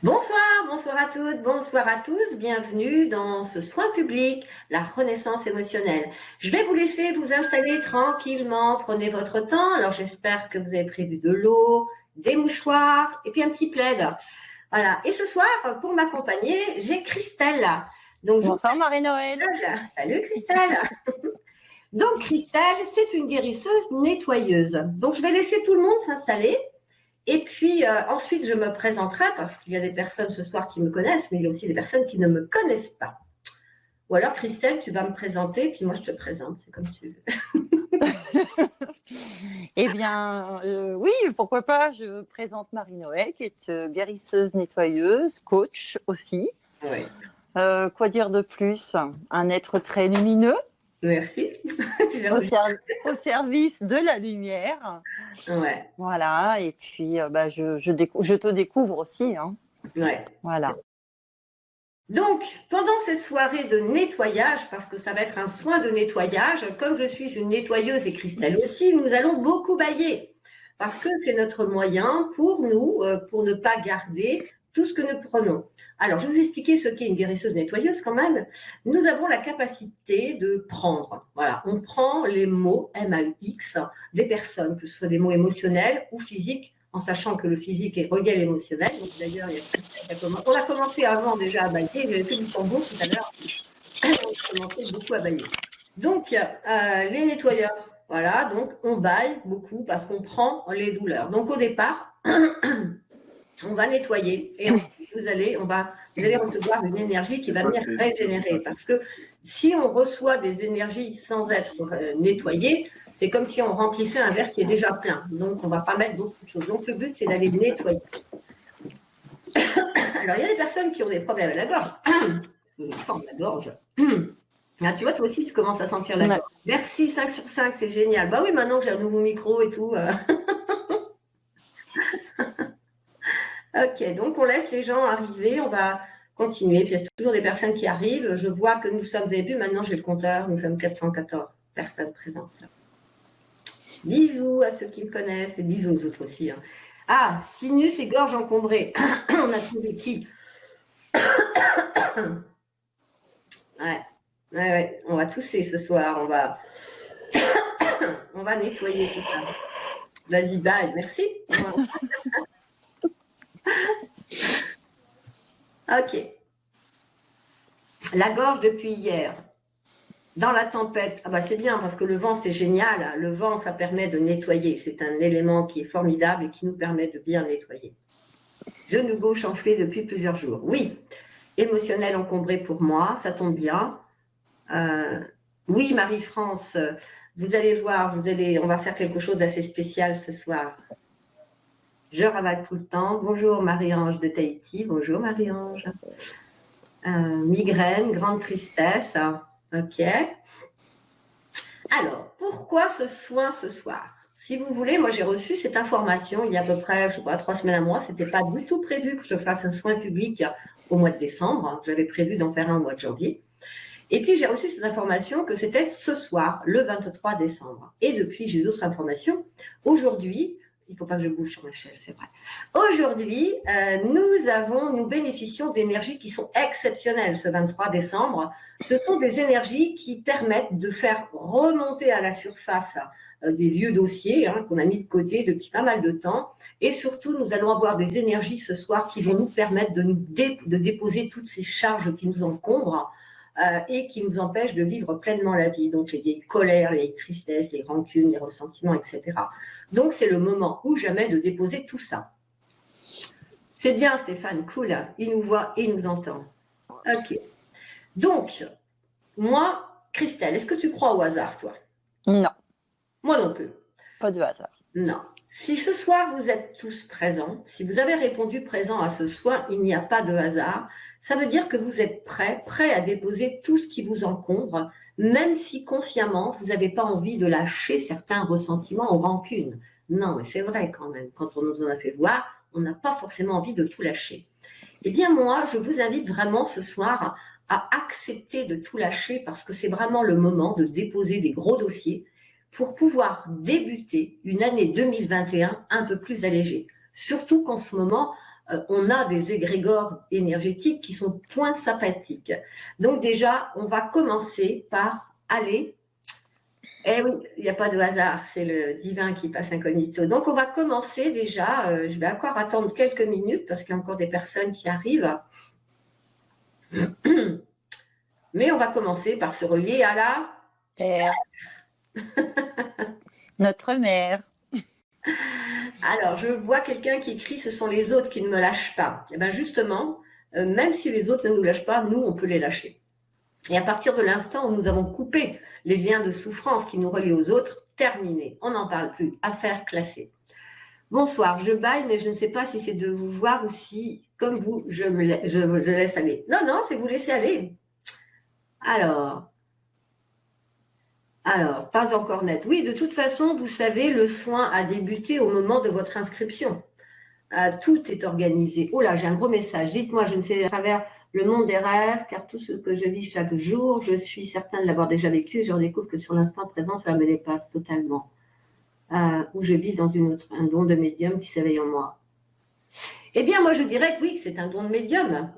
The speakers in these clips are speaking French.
Bonsoir, bonsoir à toutes, bonsoir à tous. Bienvenue dans ce soin public, la renaissance émotionnelle. Je vais vous laisser vous installer tranquillement. Prenez votre temps. Alors, j'espère que vous avez prévu de l'eau, des mouchoirs et puis un petit plaid. Voilà. Et ce soir, pour m'accompagner, j'ai Christelle. Donc, bonsoir Marie-Noël. Salut Christelle. Donc, Christelle, c'est une guérisseuse nettoyeuse. Donc, je vais laisser tout le monde s'installer. Et puis ensuite, je me présenterai parce qu'il y a des personnes ce soir qui me connaissent, mais il y a aussi des personnes qui ne me connaissent pas. Ou alors, Christelle, tu vas me présenter, puis moi, je te présente. C'est comme tu veux. Eh bien, oui, pourquoi pas. Je présente Marie-Noël, qui est guérisseuse nettoyeuse, coach aussi. Oui. Quoi dire de plus? Un être très lumineux. Merci. Au service de la lumière. Ouais. Voilà, et puis je te découvre aussi. Hein. Ouais. Voilà. Donc, pendant cette soirée de nettoyage, parce que ça va être un soin de nettoyage, comme je suis une nettoyeuse et Christelle aussi, nous allons beaucoup bailler. Parce que c'est notre moyen pour nous, pour ne pas garder tout ce que nous prenons. Alors, je vais vous expliquer ce qu'est une guérisseuse nettoyeuse quand même. Nous avons la capacité de prendre. Voilà, on prend les mots MAUX des personnes, que ce soit des mots émotionnels ou physiques, en sachant que le physique est relié à l'émotionnel. Donc d'ailleurs, on a commencé avant déjà à bailler. J'avais fait du tambour tout à l'heure. On a commencé beaucoup à bailler. Donc, les nettoyeurs, voilà, donc on baille beaucoup parce qu'on prend les douleurs. Donc au départ, on va nettoyer et ensuite vous allez recevoir une énergie qui va venir régénérer, parce que si on reçoit des énergies sans être nettoyé, c'est comme si on remplissait un verre qui est déjà plein. Donc on ne va pas mettre beaucoup de choses. Donc le but, c'est d'aller nettoyer. Alors il y a des personnes qui ont des problèmes à la gorge. Je sens la gorge. Ah, tu vois, toi aussi, tu commences à sentir la gorge. Merci, 5 sur 5, c'est génial. Bah oui, maintenant que j'ai un nouveau micro et tout. Ok, donc on laisse les gens arriver, on va continuer. Puis il y a toujours des personnes qui arrivent. Je vois que nous sommes, vous avez vu, maintenant j'ai le compteur, nous sommes 414 personnes présentes. Bisous à ceux qui me connaissent et bisous aux autres aussi. Hein. Ah, sinus et gorge encombrée. On a trouvé qui? Ouais, on va tousser ce soir, on va nettoyer tout ça. Vas-y, bye, merci. Ok. La gorge depuis hier. Dans la tempête, ah bah c'est bien parce que le vent c'est génial. Le vent ça permet de nettoyer. C'est un élément qui est formidable et qui nous permet de bien nettoyer. Genou gauche enflé depuis plusieurs jours. Oui. Émotionnel encombré pour moi, ça tombe bien. Oui, Marie-France, vous allez voir, on va faire quelque chose d'assez spécial ce soir. Je ravale tout le temps. Bonjour Marie-Ange de Tahiti. Bonjour Marie-Ange. Migraine, grande tristesse. Ok. Alors, pourquoi ce soin ce soir? Si vous voulez, moi j'ai reçu cette information il y a à peu près, je sais pas, 3 semaines à moi. C'était pas du tout prévu que je fasse un soin public au mois de décembre. J'avais prévu d'en faire un au mois de janvier. Et puis j'ai reçu cette information que c'était ce soir, le 23 décembre. Et depuis, j'ai d'autres informations. Aujourd'hui, il ne faut pas que je bouge sur ma chaise, c'est vrai. Aujourd'hui, nous bénéficions d'énergies qui sont exceptionnelles ce 23 décembre. Ce sont des énergies qui permettent de faire remonter à la surface des vieux dossiers qu'on a mis de côté depuis pas mal de temps. Et surtout, nous allons avoir des énergies ce soir qui vont nous permettre de déposer toutes ces charges qui nous encombrent et qui nous empêchent de vivre pleinement la vie. Donc, les vieilles colères, les tristesses, les rancunes, les ressentiments, etc. Donc, c'est le moment ou jamais de déposer tout ça. C'est bien, Stéphane, cool. Il nous voit et il nous entend. Ok. Donc, moi, Christelle, est-ce que tu crois au hasard, toi? Non. Moi non plus. Pas de hasard. Non. Si ce soir, vous êtes tous présents, si vous avez répondu présent à ce soir, il n'y a pas de hasard. Ça veut dire que vous êtes prêts à déposer tout ce qui vous encombre, même si consciemment, vous n'avez pas envie de lâcher certains ressentiments ou rancunes. Non, mais c'est vrai quand même. Quand on nous en a fait voir, on n'a pas forcément envie de tout lâcher. Eh bien, moi, je vous invite vraiment ce soir à accepter de tout lâcher parce que c'est vraiment le moment de déposer des gros dossiers pour pouvoir débuter une année 2021 un peu plus allégée. Surtout qu'en ce moment, on a des égrégores énergétiques qui sont point sympathiques. Donc déjà, on va commencer par aller. Eh oui, il n'y a pas de hasard, c'est le divin qui passe incognito. Donc on va commencer déjà, je vais encore attendre quelques minutes parce qu'il y a encore des personnes qui arrivent. Mais on va commencer par se relier à la Terre. Notre mère. Alors, je vois quelqu'un qui écrit « Ce sont les autres qui ne me lâchent pas ». Et bien justement, même si les autres ne nous lâchent pas, nous, on peut les lâcher. Et à partir de l'instant où nous avons coupé les liens de souffrance qui nous relient aux autres, terminé, on n'en parle plus, affaire classée. Bonsoir, je baille, mais je ne sais pas si c'est de vous voir ou si, comme vous, je laisse aller. Non, non, c'est vous laisser aller. Alors, pas encore net. Oui, de toute façon, vous savez, le soin a débuté au moment de votre inscription. Tout est organisé. Oh là, j'ai un gros message. Dites-moi, je ne sais à travers le monde des rêves, car tout ce que je vis chaque jour, je suis certaine de l'avoir déjà vécu. Je redécouvre que sur l'instant présent, cela me dépasse totalement. Où je vis dans un don de médium qui s'éveille en moi. Eh bien, moi, je dirais que oui, c'est un don de médium.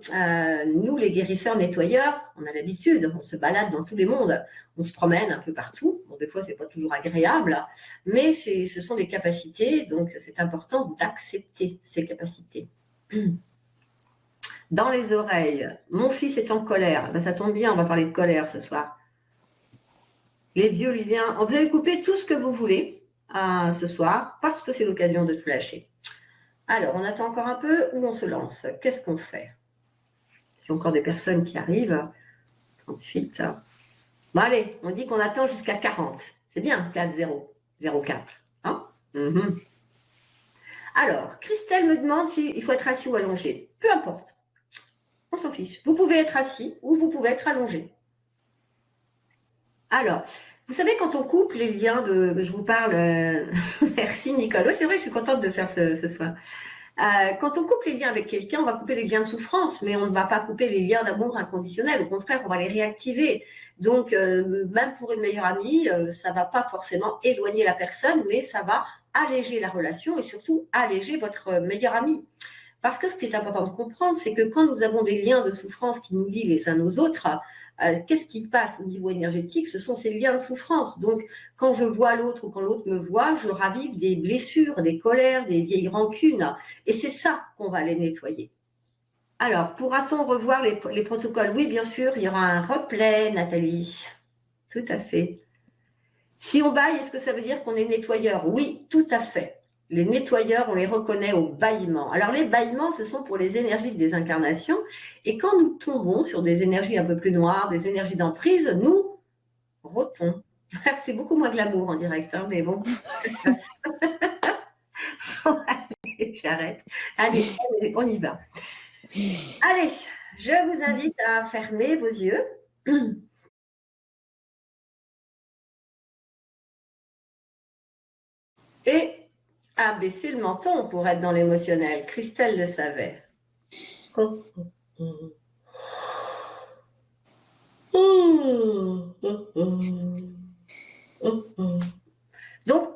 Nous, les guérisseurs nettoyeurs, on a l'habitude, on se balade dans tous les mondes, on se promène un peu partout. Bon, des fois, c'est pas toujours agréable, mais ce sont des capacités, donc c'est important d'accepter ces capacités. Dans les oreilles, mon fils est en colère. Ben, ça tombe bien, on va parler de colère ce soir. Les vieux liens, vous allez couper tout ce que vous voulez ce soir, parce que c'est l'occasion de tout lâcher. Alors, on attend encore un peu ou on se lance? Qu'est-ce qu'on fait? Il y a encore des personnes qui arrivent. 38. Bon, allez, on dit qu'on attend jusqu'à 40. C'est bien, 4, 0, 0, 4. Hein? Alors, Christelle me demande s'il faut être assis ou allongé. Peu importe. On s'en fiche. Vous pouvez être assis ou vous pouvez être allongé. Alors, vous savez, quand on coupe les liens de... Je vous parle... Merci, Nicolas. C'est vrai, je suis contente de faire ce soir. Quand on coupe les liens avec quelqu'un, on va couper les liens de souffrance, mais on ne va pas couper les liens d'amour inconditionnel. Au contraire, on va les réactiver. Donc, même pour une meilleure amie, ça ne va pas forcément éloigner la personne, mais ça va alléger la relation et surtout alléger votre meilleure amie. Parce que ce qui est important de comprendre, c'est que quand nous avons des liens de souffrance qui nous lient les uns aux autres, qu'est-ce qui passe au niveau énergétique? Ce sont ces liens de souffrance. Donc, quand je vois l'autre ou quand l'autre me voit, je ravive des blessures, des colères, des vieilles rancunes. Et c'est ça qu'on va aller nettoyer. Alors, pourra-t-on revoir les protocoles? Oui, bien sûr, il y aura un replay, Nathalie. Tout à fait. Si on baille, est-ce que ça veut dire qu'on est nettoyeur? Oui, tout à fait. Les nettoyeurs, on les reconnaît au bâillement. Alors, les bâillements, ce sont pour les énergies de désincarnation. Et quand nous tombons sur des énergies un peu plus noires, des énergies d'emprise, nous rotons. C'est beaucoup moins glamour en direct, hein, mais bon, ça se passe. Allez, j'arrête. Allez, on y va. Allez, je vous invite à fermer vos yeux. Et à baisser le menton pour être dans l'émotionnel. Christelle le savait. Donc,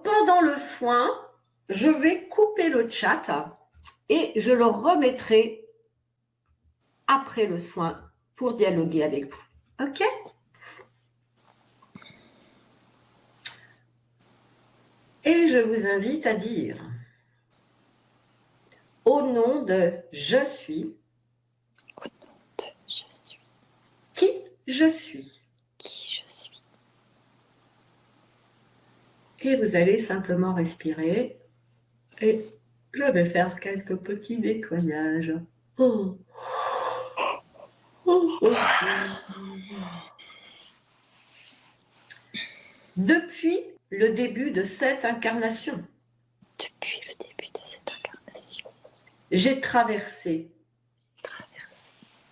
pendant le soin, je vais couper le chat et je le remettrai après le soin pour dialoguer avec vous. OK? Et je vous invite à dire au nom de je suis. Au nom de je suis. Qui je suis. Qui je suis. Et vous allez simplement respirer. Et je vais faire quelques petits nettoyages. Depuis le début de cette incarnation. Depuis le début de cette incarnation. J'ai traversé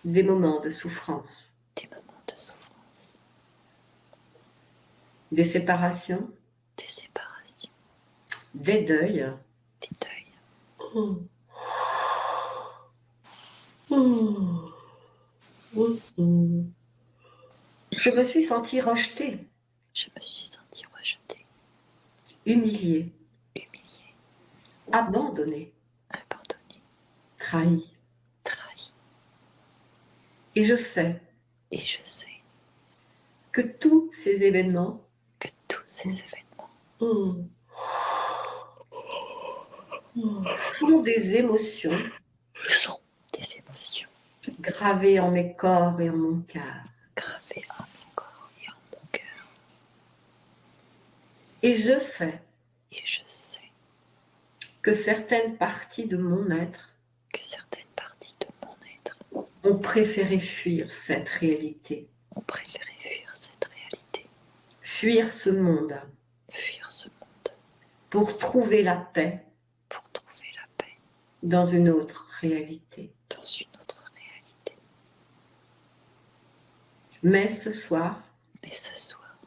des moments de souffrance. Des moments de souffrance. Des séparations. Des séparations. Des deuils. Des deuils. Je me suis sentie rejetée. Je me suis sentie rejetée. Humiliée. Humiliée. Abandonnée. Abandonnée. trahi. trahi. Et je sais Et je sais que tous ces événements que tous ces événements oh, sont des émotions sont des émotions gravées en mes corps et en mon cœur. gravées en mon corps et en mon cœur. Et je sais Et je sais que certaines parties de mon être que certaines parties de mon être ont préféré fuir cette réalité, ont préféré fuir cette réalité, fuir ce monde fuir ce monde pour trouver la paix pour trouver la paix dans une autre réalité. dans une autre réalité. Mais ce soir, Mais ce soir,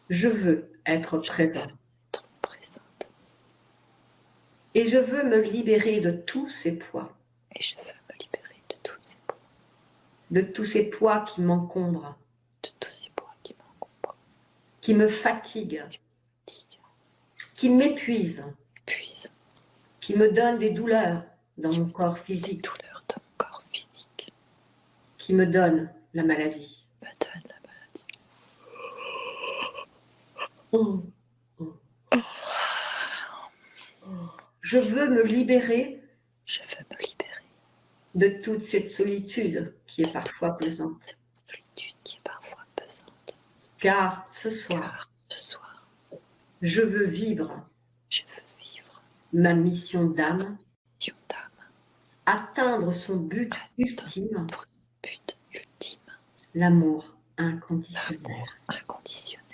je veux être je présent. veux être présente Et je veux me libérer de tous ces poids, et je veux me libérer de tous ces poids, de tous ces poids qui m'encombrent, de tous ces poids qui m'encombrent, qui me fatiguent, qui m'épuisent, épuisent, qui me donnent des douleurs dans mon corps des physique, douleurs dans mon corps physique, qui me donnent la maladie. me donnent la maladie. Oh, oh. Je veux me libérer Je veux me libérer de toute cette solitude qui est parfois pesante. cette solitude qui est parfois pesante. Car ce soir, Car ce soir, je veux vivre je veux vivre ma mission d'âme, mission d'âme, atteindre son but ultime, but ultime, l'amour inconditionnel. l'amour inconditionnel.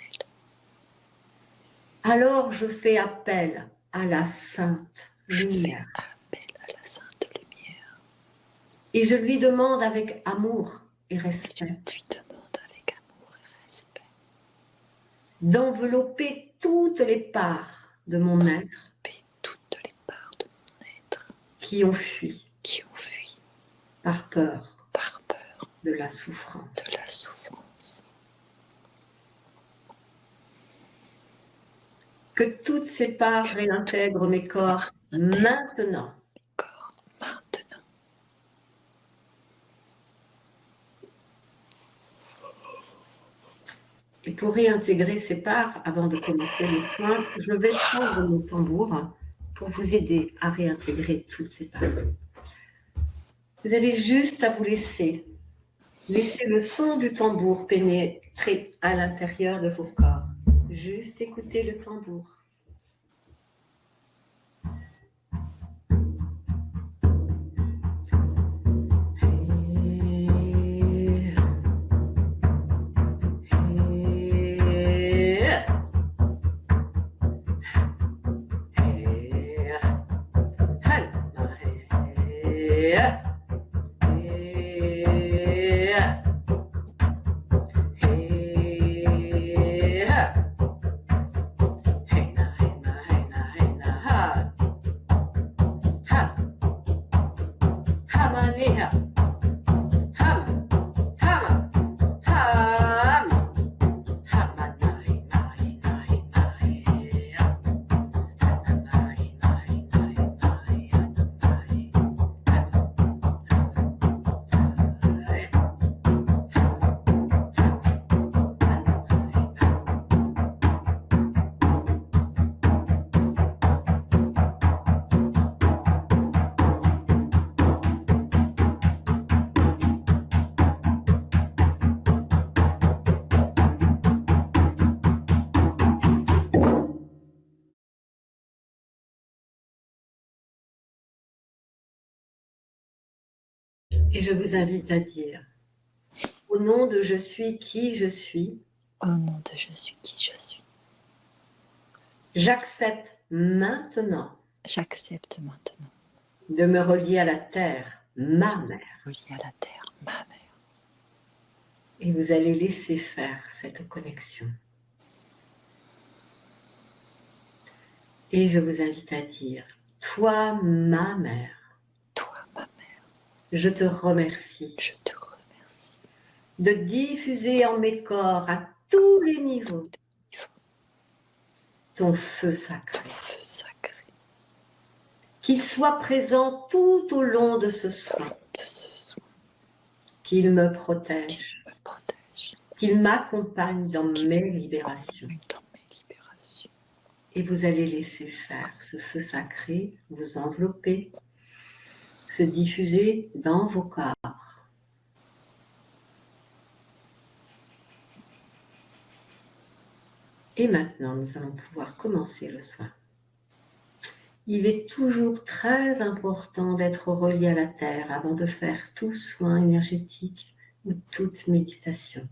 Alors je fais appel à la sainte Je fais lumière appel à la sainte lumière. et je lui demande avec amour et Je respect lui demande avec amour et respect d'envelopper toutes les parts de mon être d'envelopper toutes les parts de mon être qui ont fui qui ont fui par peur par peur de la souffrance. de la souffrance. Que toutes ces parts réintègrent mes corps maintenant. Corps maintenant. Et pour réintégrer ces parts, avant de commencer le soin, je vais prendre mon tambour pour vous aider à réintégrer toutes ces parts. Vous avez juste à vous laisser le son du tambour pénétrer à l'intérieur de vos corps. Juste écoutez le tambour. Et je vous invite à dire, au nom de je suis qui je suis, Au nom de je suis qui je suis, j'accepte maintenant j'accepte maintenant de me relier à la terre, ma mère. relié à la terre, ma mère. Et vous allez laisser faire cette connexion. Et je vous invite à dire, toi, ma mère, Toi, ma mère, je te remercie je te remercie de diffuser en mes corps à tous les niveaux ton feu ton sacré feu sacré qu'il soit présent tout au long de ce soin, qu'il me protège, qu'il m'accompagne dans mes libérations. Et vous allez laisser faire ce feu sacré vous envelopper, se diffuser dans vos corps. Et maintenant, nous allons pouvoir commencer le soin. Il est toujours très important d'être relié à la Terre avant de faire tout soin énergétique ou toute méditation.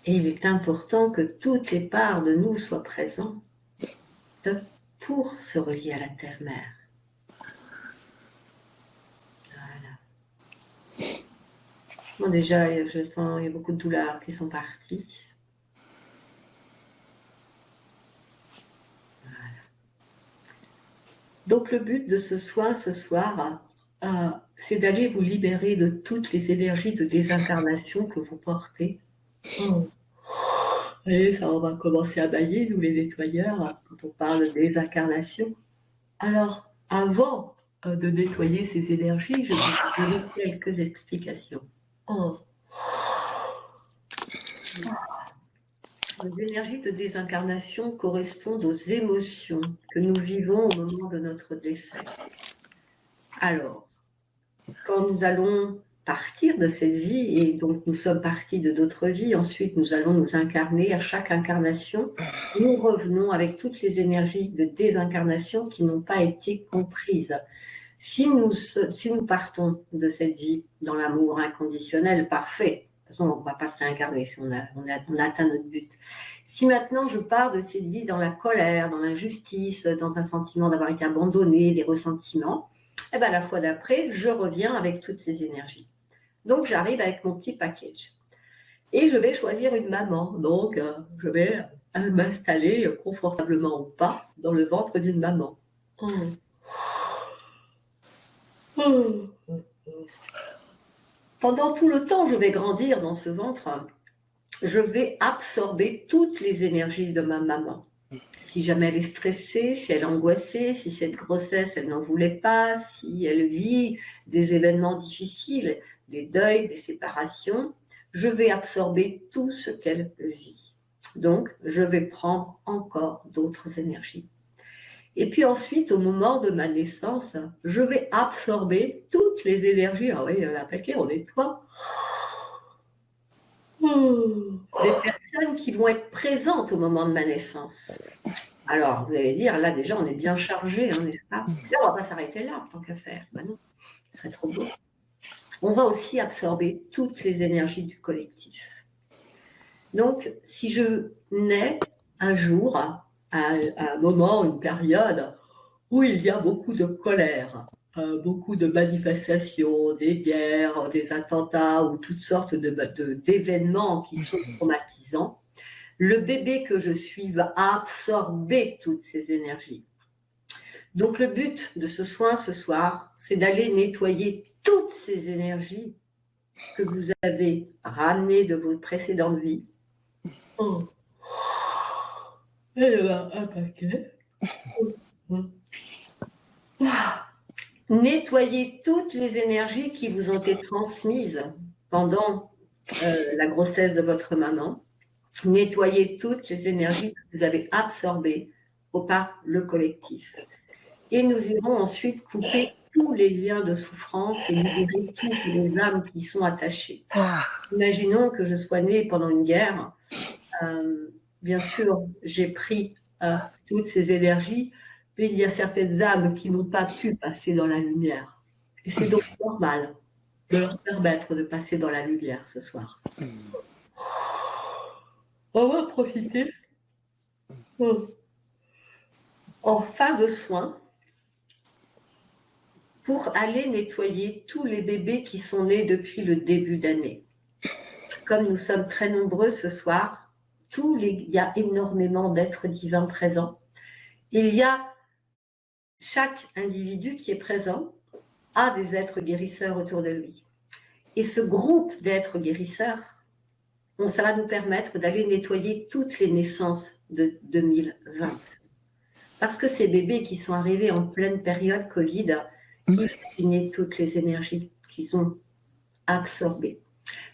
Et il est important que toutes les parts de nous soient présentes pour se relier à la Terre-Mère. Voilà. Bon, déjà, je sens qu'il y a beaucoup de douleurs qui sont parties. Donc le but de ce soin ce soir, c'est d'aller vous libérer de toutes les énergies de désincarnation que vous portez. Et ça, on va commencer à bailler, nous les nettoyeurs, quand on parle de désincarnation. Alors, avant de nettoyer ces énergies, je vais vous donner quelques explications. Les énergies de désincarnation correspondent aux émotions que nous vivons au moment de notre décès. Alors, quand nous allons partir de cette vie, et donc nous sommes partis de d'autres vies, ensuite nous allons nous incarner. À chaque incarnation, nous revenons avec toutes les énergies de désincarnation qui n'ont pas été comprises. Si nous partons de cette vie dans l'amour inconditionnel, parfait. De toute façon, on ne va pas se réincarner si on a atteint notre but. Si maintenant je pars de cette vie dans la colère, dans l'injustice, dans un sentiment d'avoir été abandonné, des ressentiments, et bien la fois d'après, je reviens avec toutes ces énergies. Donc j'arrive avec mon petit package. Et je vais choisir une maman. Donc je vais m'installer confortablement ou pas dans le ventre d'une maman. Pendant tout le temps, je vais grandir dans ce ventre. Je vais absorber toutes les énergies de ma maman. Si jamais elle est stressée, si elle est angoissée, si cette grossesse, elle n'en voulait pas, si elle vit des événements difficiles, des deuils, des séparations, je vais absorber tout ce qu'elle vit. Donc, je vais prendre encore d'autres énergies. Et puis ensuite, au moment de ma naissance, je vais absorber toutes les énergies. Ah oui, on a paquet, on nettoie. Des personnes qui vont être présentes au moment de ma naissance. Alors, vous allez dire, là déjà, on est bien chargé, hein, n'est-ce pas? Là, on ne va pas s'arrêter là, tant qu'à faire. Ben non, ce serait trop beau. On va aussi absorber toutes les énergies du collectif. Donc, si je nais un jour, à un moment, une période où il y a beaucoup de colère, beaucoup de manifestations, des guerres, des attentats ou toutes sortes d'événements qui sont traumatisants, le bébé que je suis va absorber toutes ces énergies. Donc le but de ce soin ce soir, c'est d'aller nettoyer toutes ces énergies que vous avez ramenées de vos précédentes vies. Et il y en a un paquet. Nettoyer toutes les énergies qui vous ont été transmises pendant la grossesse de votre maman. Nettoyer toutes les énergies que vous avez absorbées par le collectif. Et nous irons ensuite couper tous les liens de souffrance et libérer toutes les âmes qui sont attachées. Imaginons que je sois née pendant une guerre. Bien sûr, j'ai pris toutes ces énergies, mais il y a certaines âmes qui n'ont pas pu passer dans la lumière. Et c'est donc normal de leur permettre de passer dans la lumière ce soir. On va profiter en fin de soin pour aller nettoyer tous les bébés qui sont nés depuis le début d'année. Comme nous sommes très nombreux ce soir, il y a énormément d'êtres divins présents. Il y a chaque individu qui est présent a des êtres guérisseurs autour de lui. Et ce groupe d'êtres guérisseurs, ça va nous permettre d'aller nettoyer toutes les naissances de 2020. Parce que ces bébés qui sont arrivés en pleine période Covid, imaginez toutes les énergies qu'ils ont absorbées.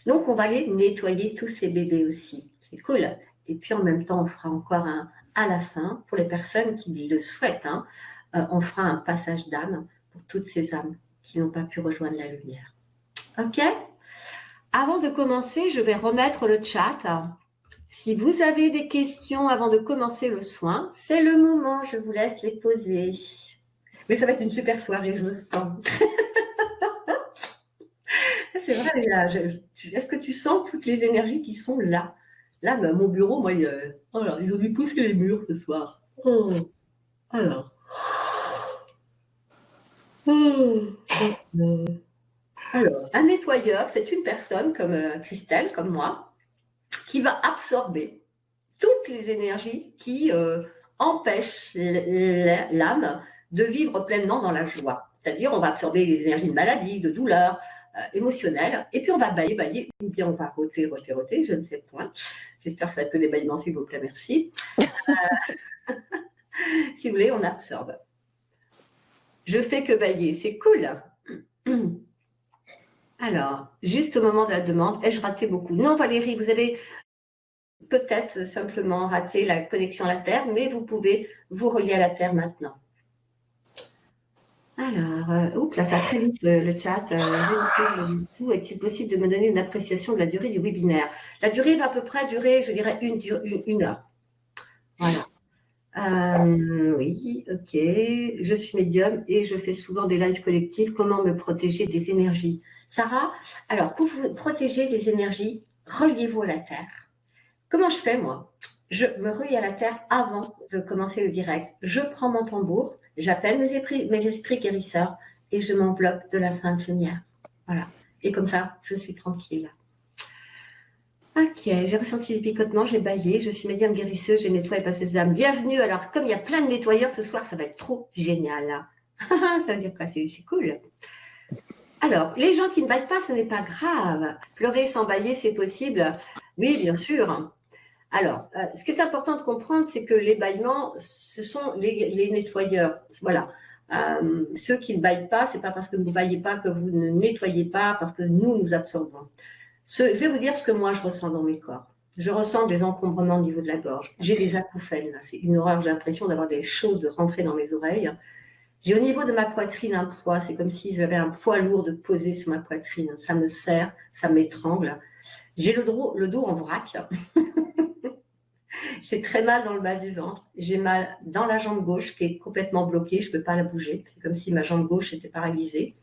Donc, on va aller nettoyer tous ces bébés aussi. C'est cool. Et puis, en même temps, on fera encore un à la fin, pour les personnes qui le souhaitent, hein, on fera un passage d'âme pour toutes ces âmes qui n'ont pas pu rejoindre la lumière. OK? Avant de commencer, je vais remettre le chat. Si vous avez des questions avant de commencer le soin, c'est le moment, je vous laisse les poser. Mais ça va être une super soirée, je me sens. C'est vrai, là. Est-ce que tu sens toutes les énergies qui sont là? Là, mon bureau, moi, alors, ils ont dû pousser les murs ce soir. Oh. Alors. Oh. Alors, un nettoyeur, c'est une personne comme Christelle, comme moi, qui va absorber toutes les énergies qui empêchent l'âme de vivre pleinement dans la joie. C'est-à-dire, on va absorber les énergies de maladie, de douleur, émotionnelles, et puis on va bailler, ou bien on va roter, je ne sais point. J'espère que ça va être que des bâillements, s'il vous plaît, merci. Si vous voulez, on absorbe. Je fais que bailler, c'est cool. Alors, juste au moment de la demande, ai-je raté beaucoup? Non, Valérie, vous avez peut-être simplement raté la connexion à la Terre, mais vous pouvez vous relier à la Terre maintenant. Alors, oups, là, ça va très vite le chat. Est-il possible de me donner une appréciation de la durée du webinaire? La durée va à peu près durer, je dirais, une heure. Voilà. Oui, ok. Je suis médium et je fais souvent des lives collectifs. Comment me protéger des énergies? Sarah, alors, pour vous protéger des énergies, reliez-vous à la Terre. Comment je fais, moi? Je me relie à la Terre avant de commencer le direct. Je prends mon tambour, j'appelle mes esprits guérisseurs et je m'enveloppe de la sainte lumière. Voilà. Et comme ça, je suis tranquille. Ok, j'ai ressenti des picotements, j'ai baillé, je suis médium guérisseuse, j'ai nettoyé et passeuse d'âme. Bienvenue. Alors, comme il y a plein de nettoyeurs ce soir, ça va être trop génial. Ça veut dire quoi? C'est cool. Alors, les gens qui ne baillent pas, ce n'est pas grave. Pleurer sans bailler, c'est possible. Oui, bien sûr. Alors, ce qui est important de comprendre, c'est que les bâillements, ce sont les nettoyeurs. Voilà. Ceux qui ne baillent pas, ce n'est pas parce que vous ne baillez pas que vous ne nettoyez pas, parce que nous absorbons. Je vais vous dire ce que moi je ressens dans mes corps. Je ressens des encombrements au niveau de la gorge. J'ai des acouphènes. C'est une horreur. J'ai l'impression d'avoir des choses de rentrer dans mes oreilles. J'ai au niveau de ma poitrine un poids. C'est comme si j'avais un poids lourd de poser sur ma poitrine. Ça me serre, ça m'étrangle. J'ai le dos en vrac. J'ai très mal dans le bas du ventre. J'ai mal dans la jambe gauche qui est complètement bloquée. Je ne peux pas la bouger. C'est comme si ma jambe gauche était paralysée.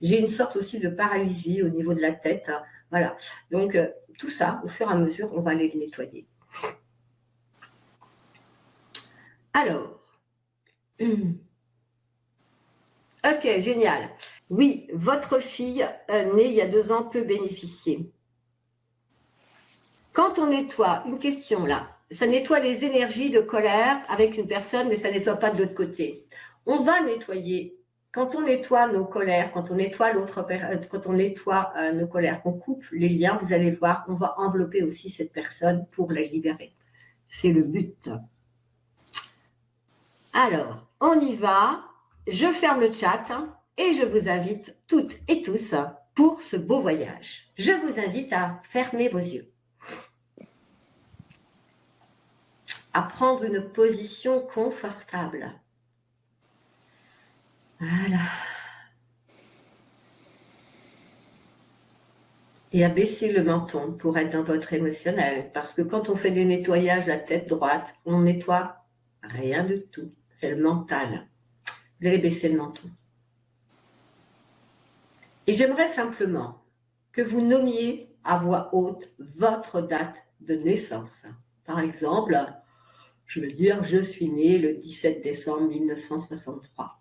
J'ai une sorte aussi de paralysie au niveau de la tête. Voilà. Donc, tout ça, au fur et à mesure, on va aller le nettoyer. Alors. Ok, génial. Oui, votre fille née il y a 2 ans peut bénéficier. Quand on nettoie, une question là, ça nettoie les énergies de colère avec une personne, mais ça ne nettoie pas de l'autre côté. On va nettoyer, quand on nettoie nos colères, quand on nettoie nos colères, qu'on coupe les liens, vous allez voir, on va envelopper aussi cette personne pour la libérer. C'est le but. Alors, on y va. Je ferme le chat et je vous invite toutes et tous pour ce beau voyage. Je vous invite à fermer vos yeux. À prendre une position confortable. Voilà. Et à baisser le menton pour être dans votre émotionnel. Parce que quand on fait des nettoyages la tête droite, on nettoie rien du tout. C'est le mental. Vous allez baisser le menton. Et j'aimerais simplement que vous nommiez à voix haute votre date de naissance. Par exemple, je veux dire, je suis née le 17 décembre 1963.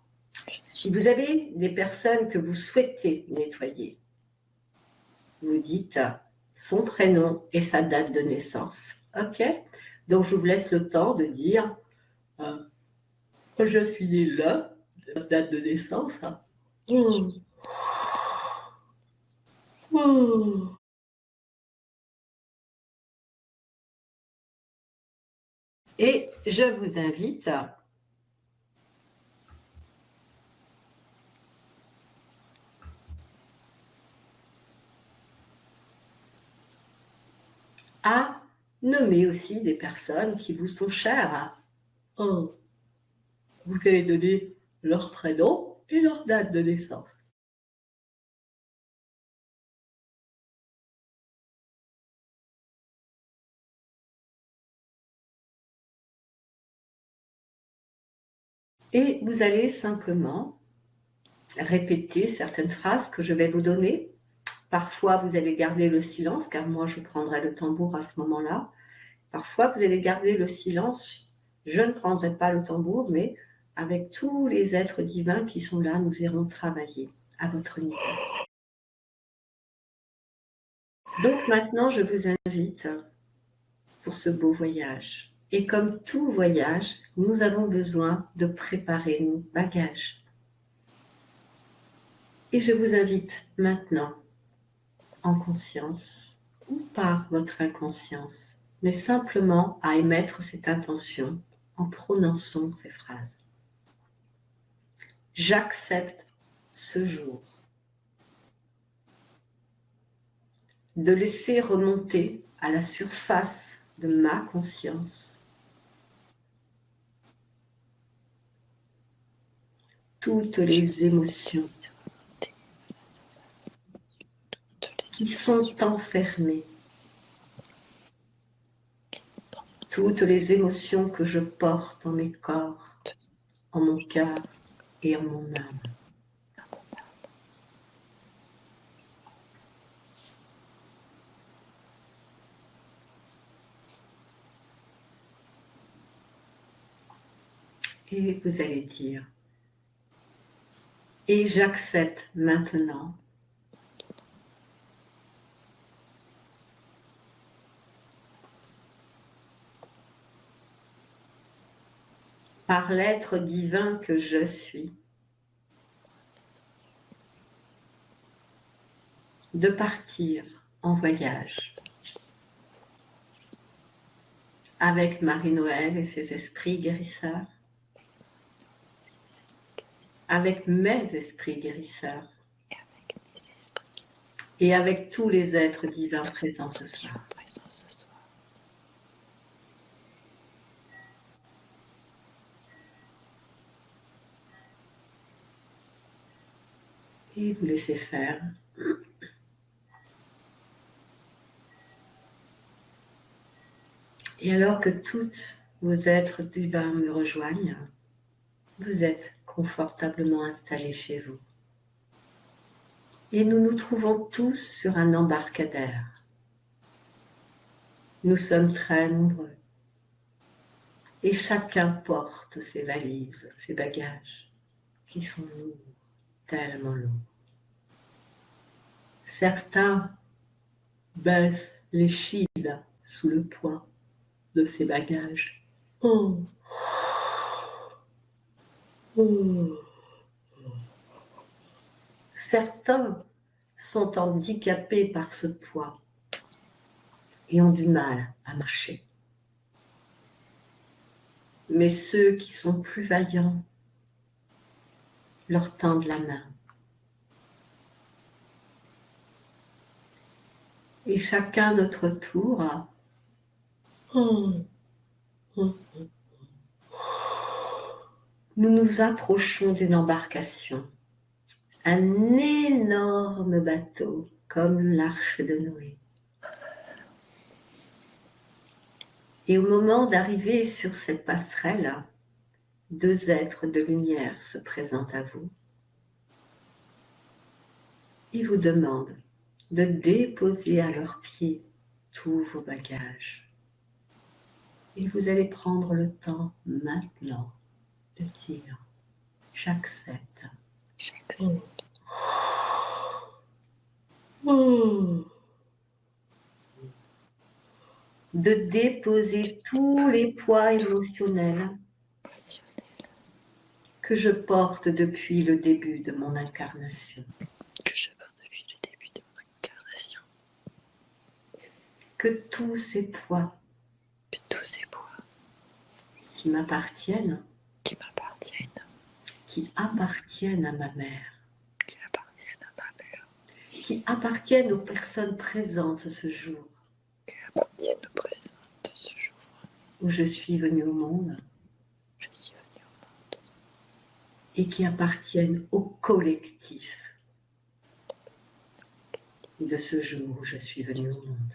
Si vous avez des personnes que vous souhaitez nettoyer, vous dites son prénom et sa date de naissance. OK? Donc, je vous laisse le temps de dire je suis née là, date de naissance. Et je vous invite à nommer aussi des personnes qui vous sont chères. Oh. Vous allez donner leur prénom et leur date de naissance. Et vous allez simplement répéter certaines phrases que je vais vous donner. Parfois, vous allez garder le silence, car moi, je prendrai le tambour à ce moment-là. Parfois, vous allez garder le silence. Je ne prendrai pas le tambour, mais avec tous les êtres divins qui sont là, nous irons travailler à votre niveau. Donc maintenant, je vous invite pour ce beau voyage. Et comme tout voyage, nous avons besoin de préparer nos bagages. Et je vous invite maintenant, en conscience ou par votre inconscience, mais simplement à émettre cette intention en prononçant ces phrases. J'accepte ce jour de laisser remonter à la surface de ma conscience toutes les émotions qui sont enfermées, toutes les émotions que je porte en mes corps, en mon cœur et en mon âme. Et vous allez dire, et j'accepte maintenant par l'être divin que je suis, de partir en voyage avec Marie-Noël et ses esprits guérisseurs, avec mes esprits guérisseurs et avec tous les êtres divins présents ce soir. Et vous laissez faire. Et alors que tous vos êtres divins me rejoignent, vous êtes confortablement installés chez vous. Et nous nous trouvons tous sur un embarcadère. Nous sommes très nombreux. Et chacun porte ses valises, ses bagages, qui sont lourds, tellement lourds. Certains baissent l'échine sous le poids de ses bagages. Oh. Oh. Certains sont handicapés par ce poids et ont du mal à marcher. Mais ceux qui sont plus vaillants leur tendent la main. Et chacun à notre tour, nous nous approchons d'une embarcation, un énorme bateau comme l'arche de Noé. Et au moment d'arriver sur cette passerelle, deux êtres de lumière se présentent à vous et vous demandent de déposer à leurs pieds tous vos bagages. Et vous allez prendre le temps maintenant de dire « J'accepte ». De déposer tous les poids émotionnels que je porte depuis le début de mon incarnation. Que tous ces poids qui m'appartiennent, qui appartiennent à ma mère, qui appartiennent aux personnes présentes ce jour, où je suis venue au monde et qui appartiennent au collectif de ce jour où je suis venue au monde.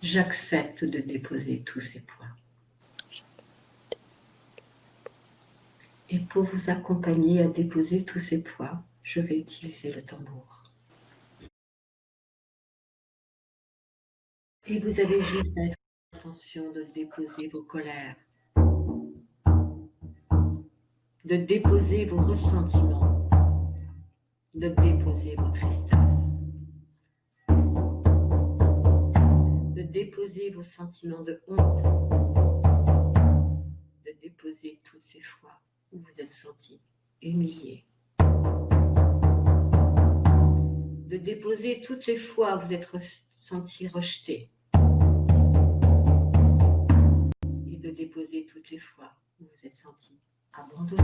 J'accepte de déposer tous ces poids. Et pour vous accompagner à déposer tous ces poids, je vais utiliser le tambour. Et vous avez juste à faire attention de déposer vos colères, de déposer vos ressentiments, de déposer vos tristesses, de déposer vos sentiments de honte, de déposer toutes ces fois où vous êtes senti humilié, de déposer toutes les fois où vous êtes senti rejeté et de déposer toutes les fois où vous êtes senti abandonné.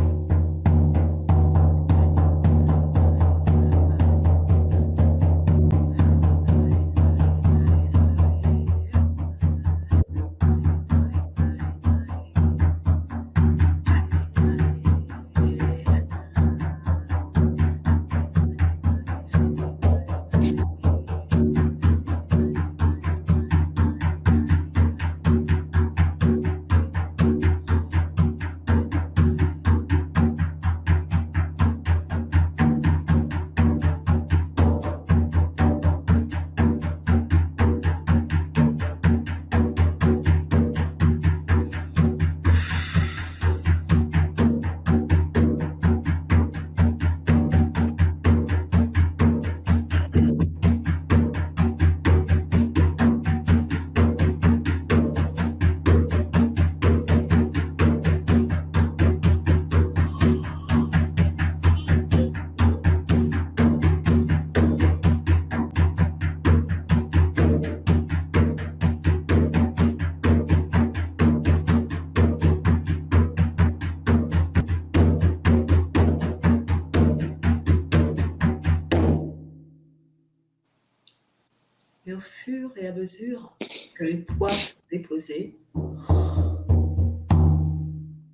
Et au fur et à mesure que les poids sont déposés,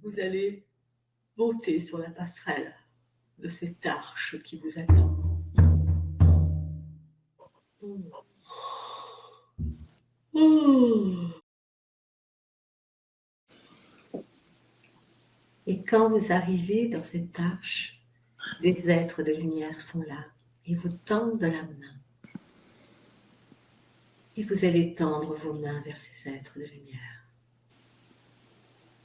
vous allez monter sur la passerelle de cette arche qui vous attend. Et quand vous arrivez dans cette arche, des êtres de lumière sont là et vous tendent la main. Et vous allez tendre vos mains vers ces êtres de lumière.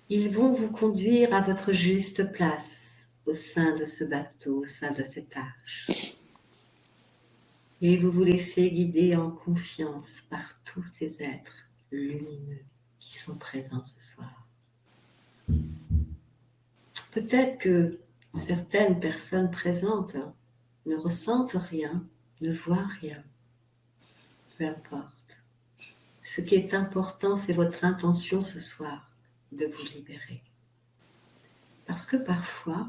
Ils vont vous conduire à votre juste place au sein de ce bateau, au sein de cette arche. Et vous vous laissez guider en confiance par tous ces êtres lumineux qui sont présents ce soir. Peut-être que certaines personnes présentes ne ressentent rien, ne voient rien. Peu importe. Ce qui est important, c'est votre intention ce soir de vous libérer. Parce que parfois,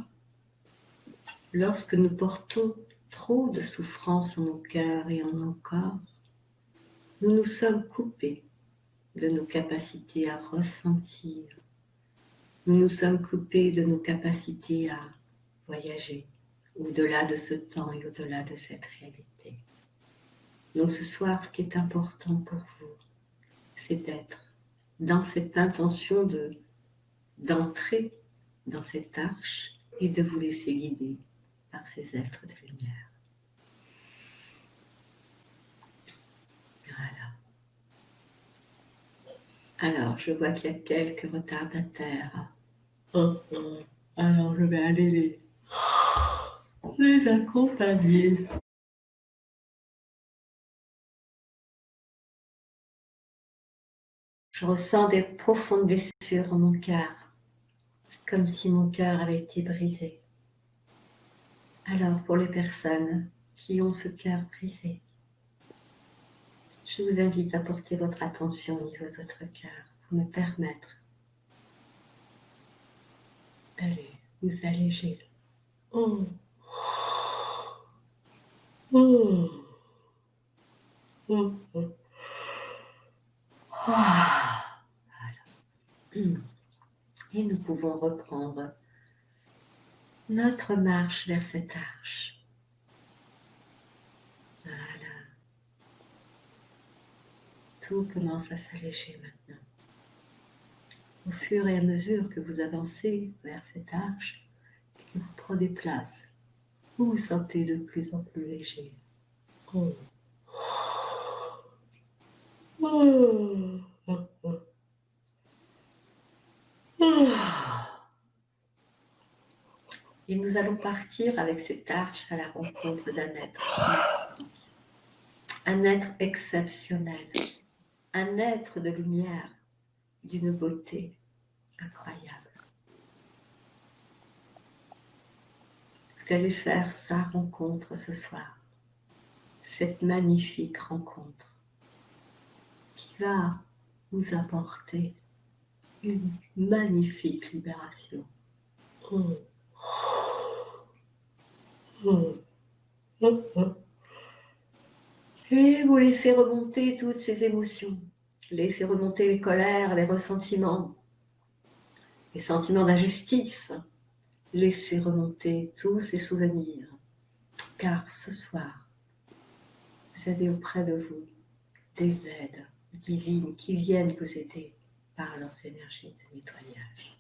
lorsque nous portons trop de souffrance en nos cœurs et en nos corps, nous nous sommes coupés de nos capacités à ressentir. Nous nous sommes coupés de nos capacités à voyager au-delà de ce temps et au-delà de cette réalité. Donc ce soir, ce qui est important pour vous, c'est d'être dans cette intention d'entrer dans cette arche et de vous laisser guider par ces êtres de lumière. Voilà. Alors, je vois qu'il y a quelques retardataires. Alors, je vais aller les accompagner. Je ressens des profondes blessures en mon cœur, comme si mon cœur avait été brisé. Alors, pour les personnes qui ont ce cœur brisé, je vous invite à porter votre attention au niveau de votre cœur pour me permettre d'aller vous alléger. Oh. Oh. Oh. Oh. Ah, voilà. Et nous pouvons reprendre notre marche vers cette arche. Voilà. Tout commence à s'alléger maintenant. Au fur et à mesure que vous avancez vers cette arche et que vous prenez place, vous vous sentez de plus en plus léger. Oh. Oh. Et nous allons partir avec cette arche à la rencontre d'un être magnifique, un être exceptionnel, un être de lumière, d'une beauté incroyable. Vous allez faire sa rencontre ce soir, cette magnifique rencontre qui va vous apporter une magnifique libération. Oh. Oh. Oh. Oh. Et vous laissez remonter toutes ces émotions. Laissez remonter les colères, les ressentiments, les sentiments d'injustice. Laissez remonter tous ces souvenirs. Car ce soir, vous avez auprès de vous des aides divines qui viennent vous aider par leurs énergies de nettoyage.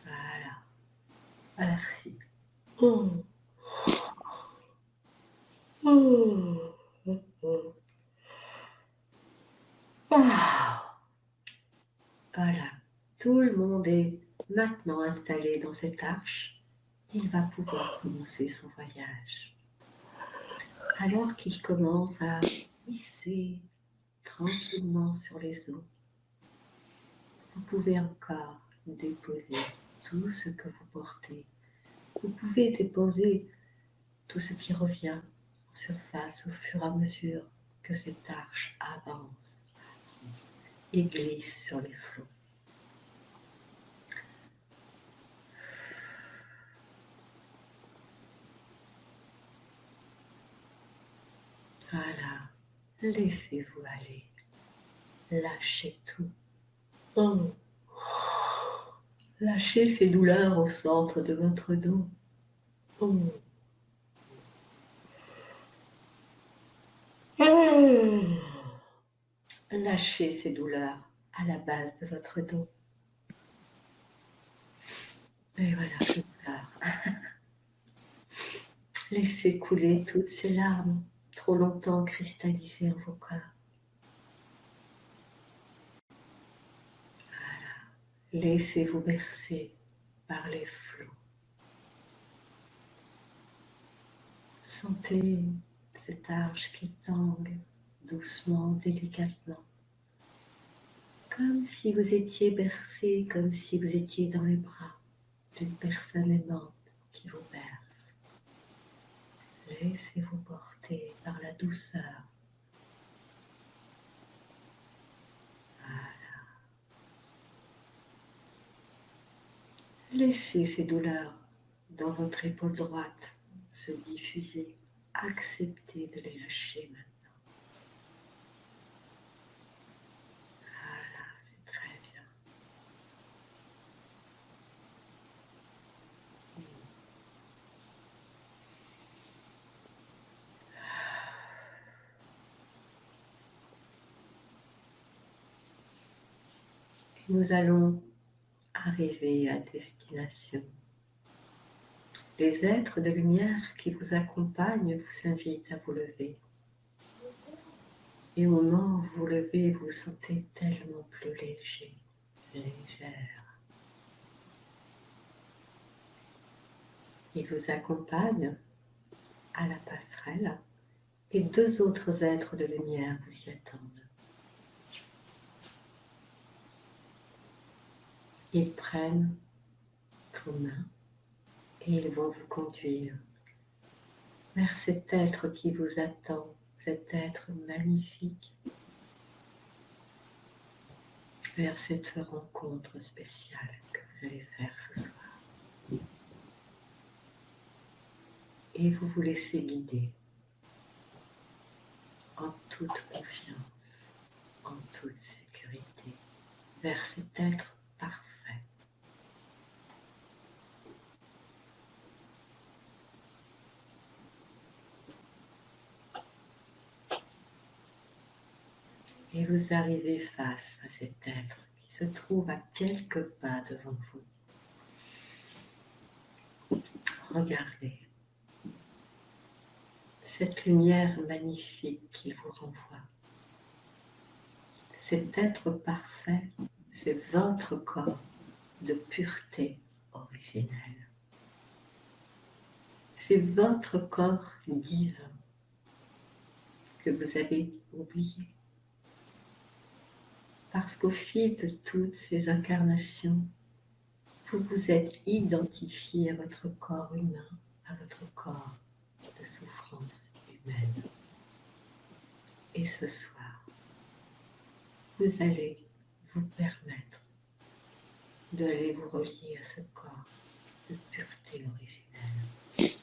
Voilà. Merci. Oh. Oh. Oh. Ah. Voilà. Tout le monde est maintenant installé dans cette arche. Il va pouvoir commencer son voyage. Alors qu'il commence à glisser tranquillement sur les eaux, vous pouvez encore déposer tout ce que vous portez. Vous pouvez déposer tout ce qui revient en surface au fur et à mesure que cette arche avance et glisse sur les flots. Voilà, laissez-vous aller, lâchez tout. Oh. Lâchez ces douleurs au centre de votre dos. Oh. Lâchez ces douleurs à la base de votre dos. Et voilà, je pleure. Laissez couler toutes ces larmes, trop longtemps cristallisées en vos corps. Voilà. Laissez-vous bercer par les flots. Sentez cette arche qui tangue doucement, délicatement. Comme si vous étiez bercé, comme si vous étiez dans les bras d'une personne aimante qui vous berce. Laissez-vous porter par la douceur. Voilà. Laissez ces douleurs dans votre épaule droite se diffuser. Acceptez de les lâcher maintenant. Voilà, c'est très bien. Et nous allons arriver à destination. Les êtres de lumière qui vous accompagnent vous invitent à vous lever. Et au moment où vous vous levez, vous vous sentez tellement plus léger, légère. Ils vous accompagnent à la passerelle et deux autres êtres de lumière vous y attendent. Ils prennent vos mains et ils vont vous conduire vers cet être qui vous attend, cet être magnifique, vers cette rencontre spéciale que vous allez faire ce soir. Et vous vous laissez guider en toute confiance, en toute sécurité, vers cet être parfait. Et vous arrivez face à cet être qui se trouve à quelques pas devant vous. Regardez cette lumière magnifique qu'il vous renvoie. Cet être parfait, c'est votre corps de pureté originelle. C'est votre corps divin que vous avez oublié. Parce qu'au fil de toutes ces incarnations, vous vous êtes identifié à votre corps humain, à votre corps de souffrance humaine. Et ce soir, vous allez vous permettre d'aller vous relier à ce corps de pureté originelle.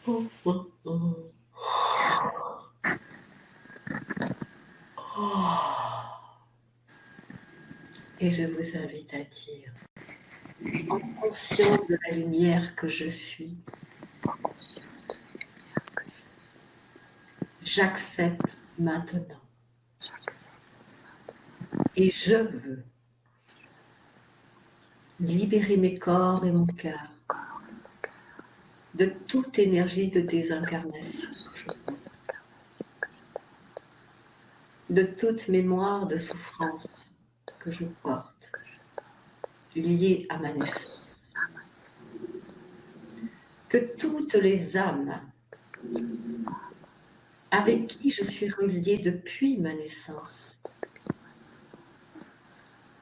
Oh, oh, oh. Et je vous invite à dire, en conscience de la lumière que je suis, j'accepte maintenant. Et je veux libérer mes corps et mon cœur de toute énergie de désincarnation que je porte, de toute mémoire de souffrance que je porte, liée à ma naissance. Que toutes les âmes avec qui je suis reliée depuis ma naissance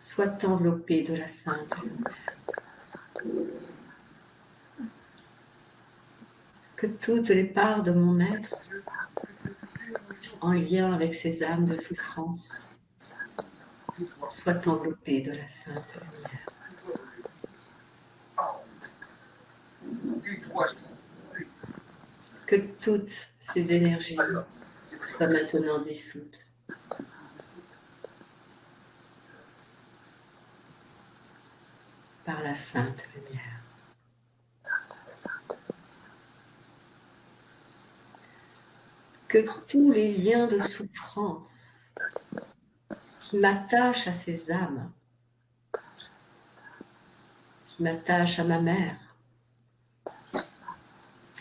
soient enveloppées de la Sainte Lumière. Que toutes les parts de mon être en lien avec ces âmes de souffrance soient enveloppées de la Sainte Lumière. Que toutes ces énergies soient maintenant dissoutes. Par la Sainte Lumière. Que tous les liens de souffrance qui m'attachent à ces âmes, qui m'attachent à ma mère,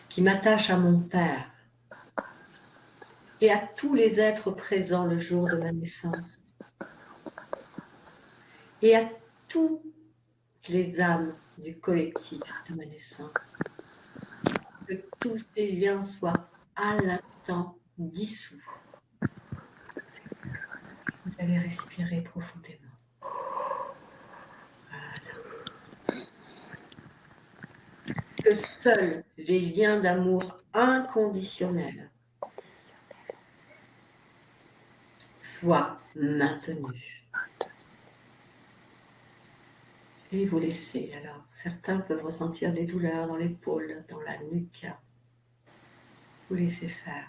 qui m'attachent à mon père, et à tous les êtres présents le jour de ma naissance, et à toutes les âmes du collectif de ma naissance, que tous ces liens soient à l'instant dissous. Vous allez respirer profondément. Voilà. Que seuls les liens d'amour inconditionnel soient maintenus. Et vous laissez. Alors, certains peuvent ressentir des douleurs dans l'épaule, dans la nuque. Vous laissez faire.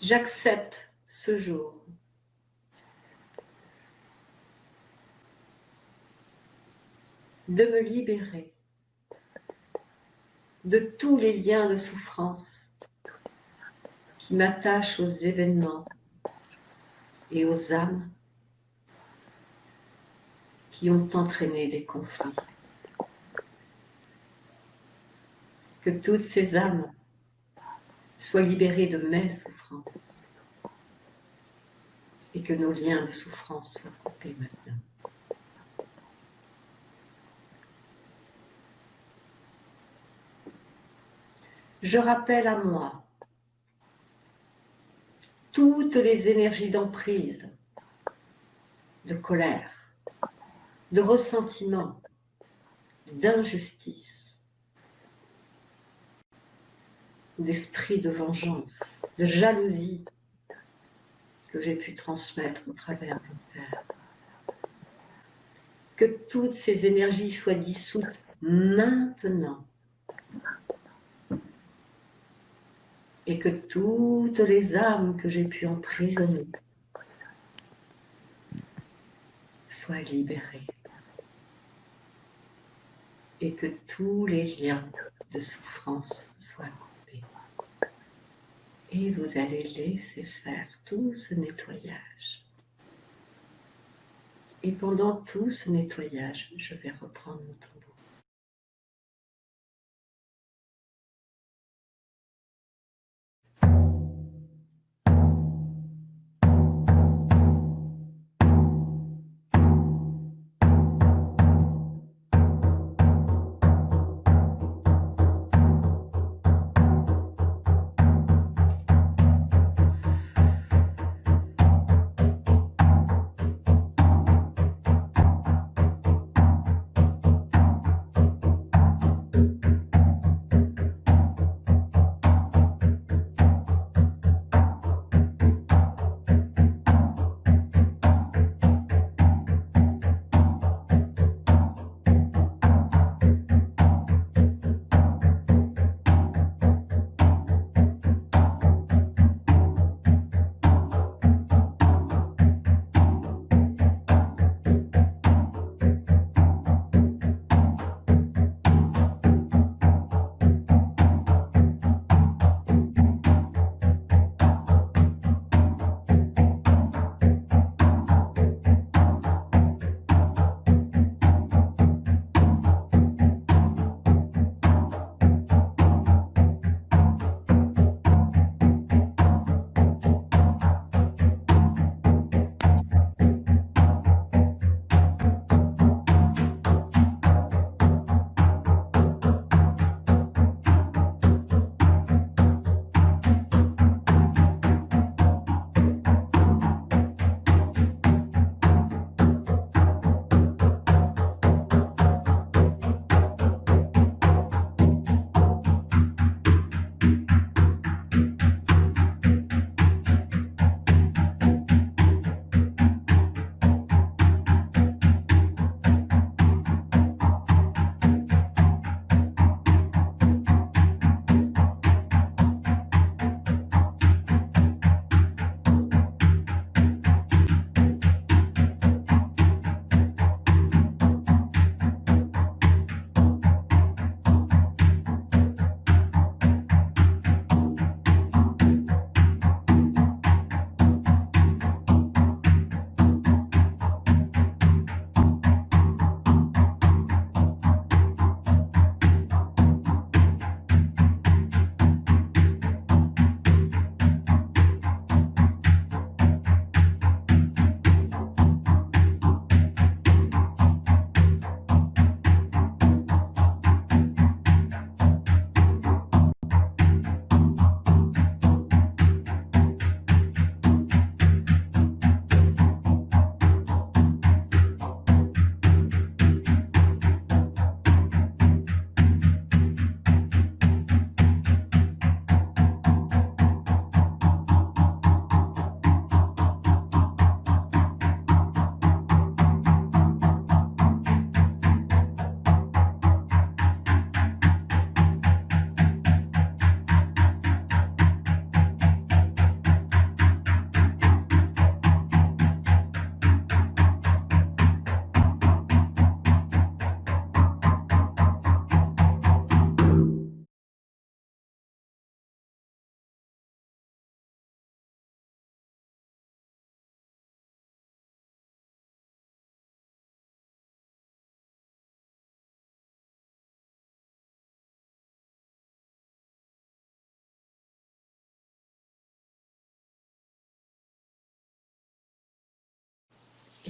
J'accepte ce jour de me libérer de tous les liens de souffrance qui m'attachent aux événements et aux âmes qui ont entraîné des conflits. Que toutes ces âmes soient libérées de mes souffrances et que nos liens de souffrance soient coupés maintenant. Je rappelle à moi toutes les énergies d'emprise, de colère, de ressentiment d'injustice, d'esprit de vengeance, de jalousie que j'ai pu transmettre au travers mon père. Que toutes ces énergies soient dissoutes maintenant et que toutes les âmes que j'ai pu emprisonner soient libérées et que tous les liens de souffrance soient coupés. Et vous allez laisser faire tout ce nettoyage. Et pendant tout ce nettoyage, je vais reprendre mon tambour.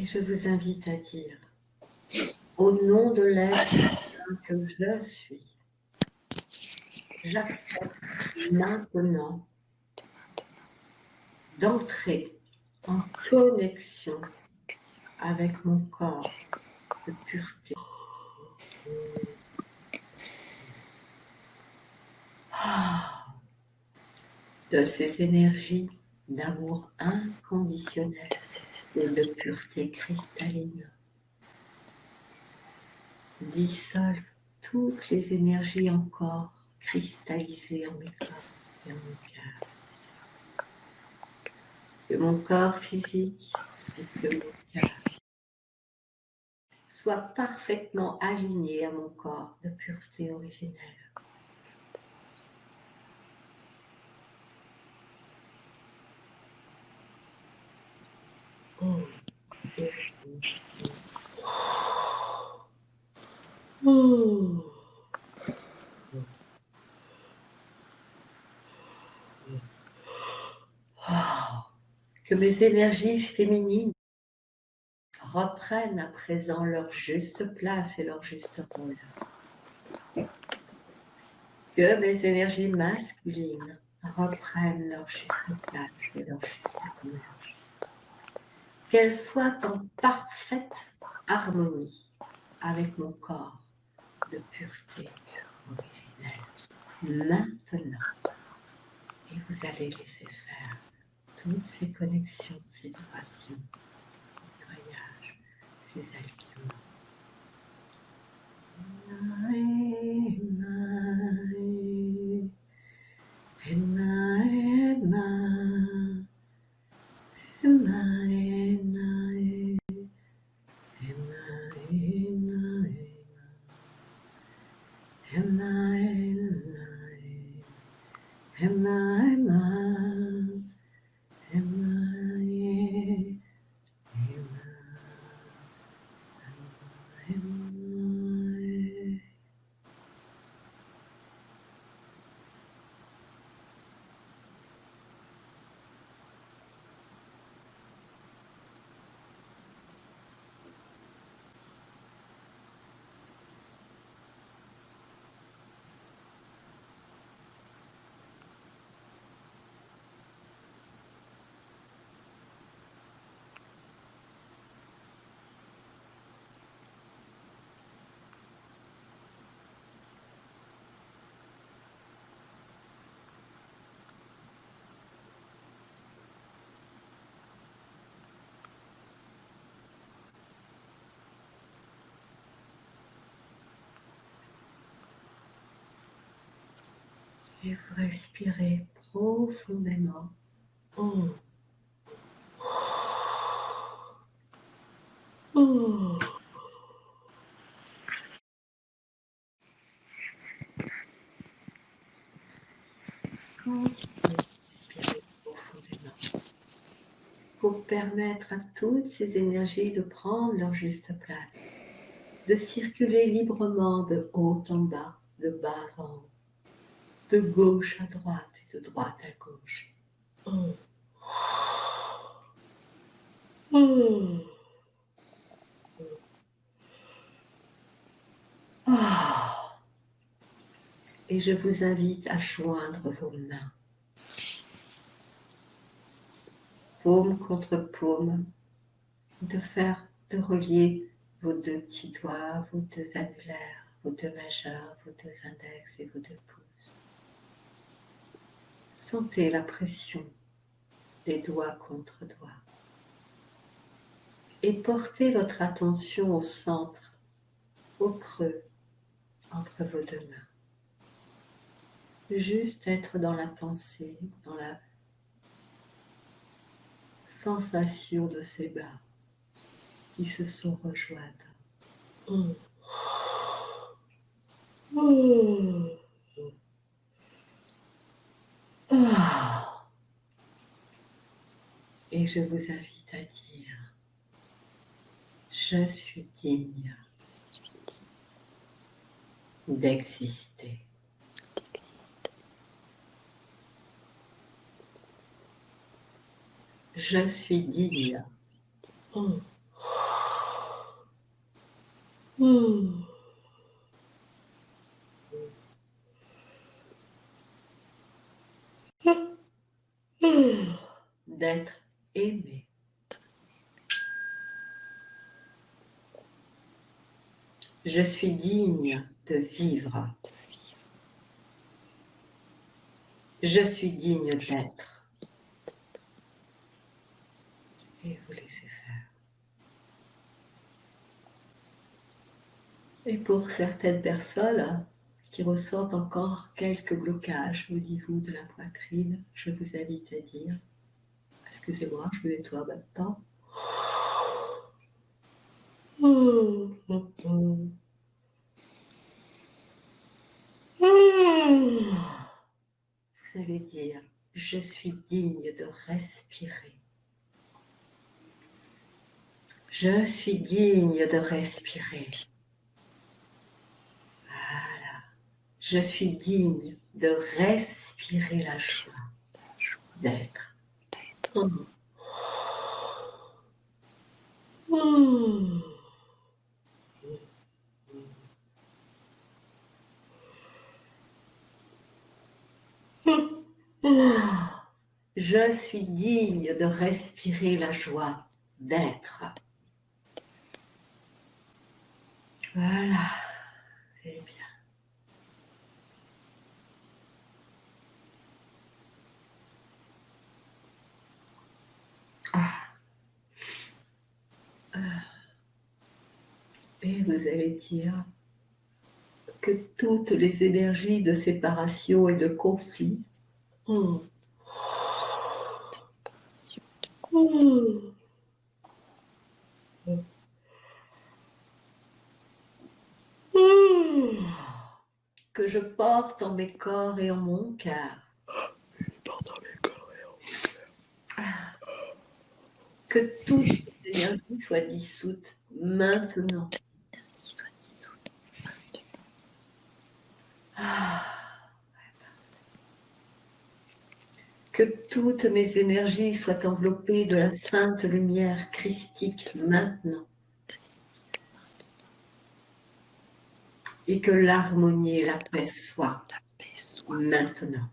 Et je vous invite à dire, au nom de l'être que je suis, j'accepte maintenant d'entrer en connexion avec mon corps de pureté, De ces énergies d'amour inconditionnel et de pureté cristalline. Dissolve toutes les énergies encore cristallisées en mes corps et en mon cœur. Que mon corps physique et que mon cœur soient parfaitement alignés à mon corps de pureté originelle. Oh. Oh. Que mes énergies féminines reprennent à présent leur juste place et leur juste rôle. Que mes énergies masculines reprennent leur juste place et leur juste rôle. Qu'elles soient en parfaite harmonie avec mon corps de pureté originelle. Maintenant, et vous allez laisser faire toutes ces connexions, ces vibrations, ces nettoyages, ces alignements. Et vous respirez profondément. Oh. Oh. Continuez à respirer profondément pour permettre à toutes ces énergies de prendre leur juste place, de circuler librement de haut en bas, de bas en haut, de gauche à droite et de droite à gauche. Oh. Oh. Oh. Et je vous invite à joindre vos mains, paume contre paume, de relier vos deux petits doigts, vos deux annulaires, vos deux majeurs, vos deux index et vos deux pouces. Sentez la pression des doigts contre doigts. Et portez votre attention au centre, au creux, entre vos deux mains. Juste être dans la pensée, dans la sensation de ces bas qui se sont rejointes. Oh. Oh. Oh. Et je vous invite à dire, je suis digne d'exister. Je suis digne. Oh. Oh. D'être aimé. Je suis digne de vivre. Je suis digne d'être. Et vous laissez faire. Et pour certaines personnes qui ressentent encore quelques blocages au niveau de la poitrine, je vous invite à dire, excusez-moi, je me nettoie maintenant. Vous allez dire, je suis digne de respirer. Je suis digne de respirer. Voilà. Je suis digne de respirer la joie d'être. Je suis digne de respirer la joie d'être. Voilà, c'est bien. Et vous allez dire que toutes les énergies de séparation et de conflit que je porte en mes corps et en mon cœur. Que toutes ces énergies soient dissoutes maintenant. Que toutes mes énergies soient enveloppées de la sainte lumière christique maintenant. Et que l'harmonie et la paix soient maintenant.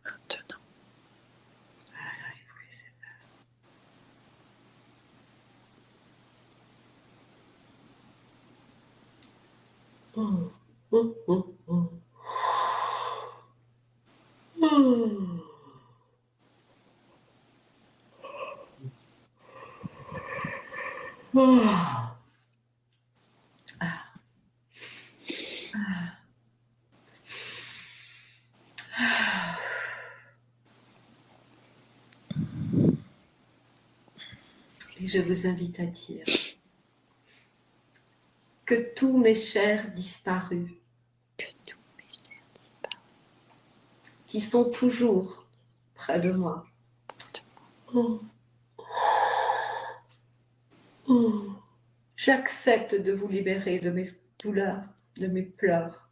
Voilà, et vous laissez faire. Et je vous invite à dire que tous mes chers disparus, qui sont toujours près de moi, j'accepte de vous libérer de mes douleurs, de mes pleurs,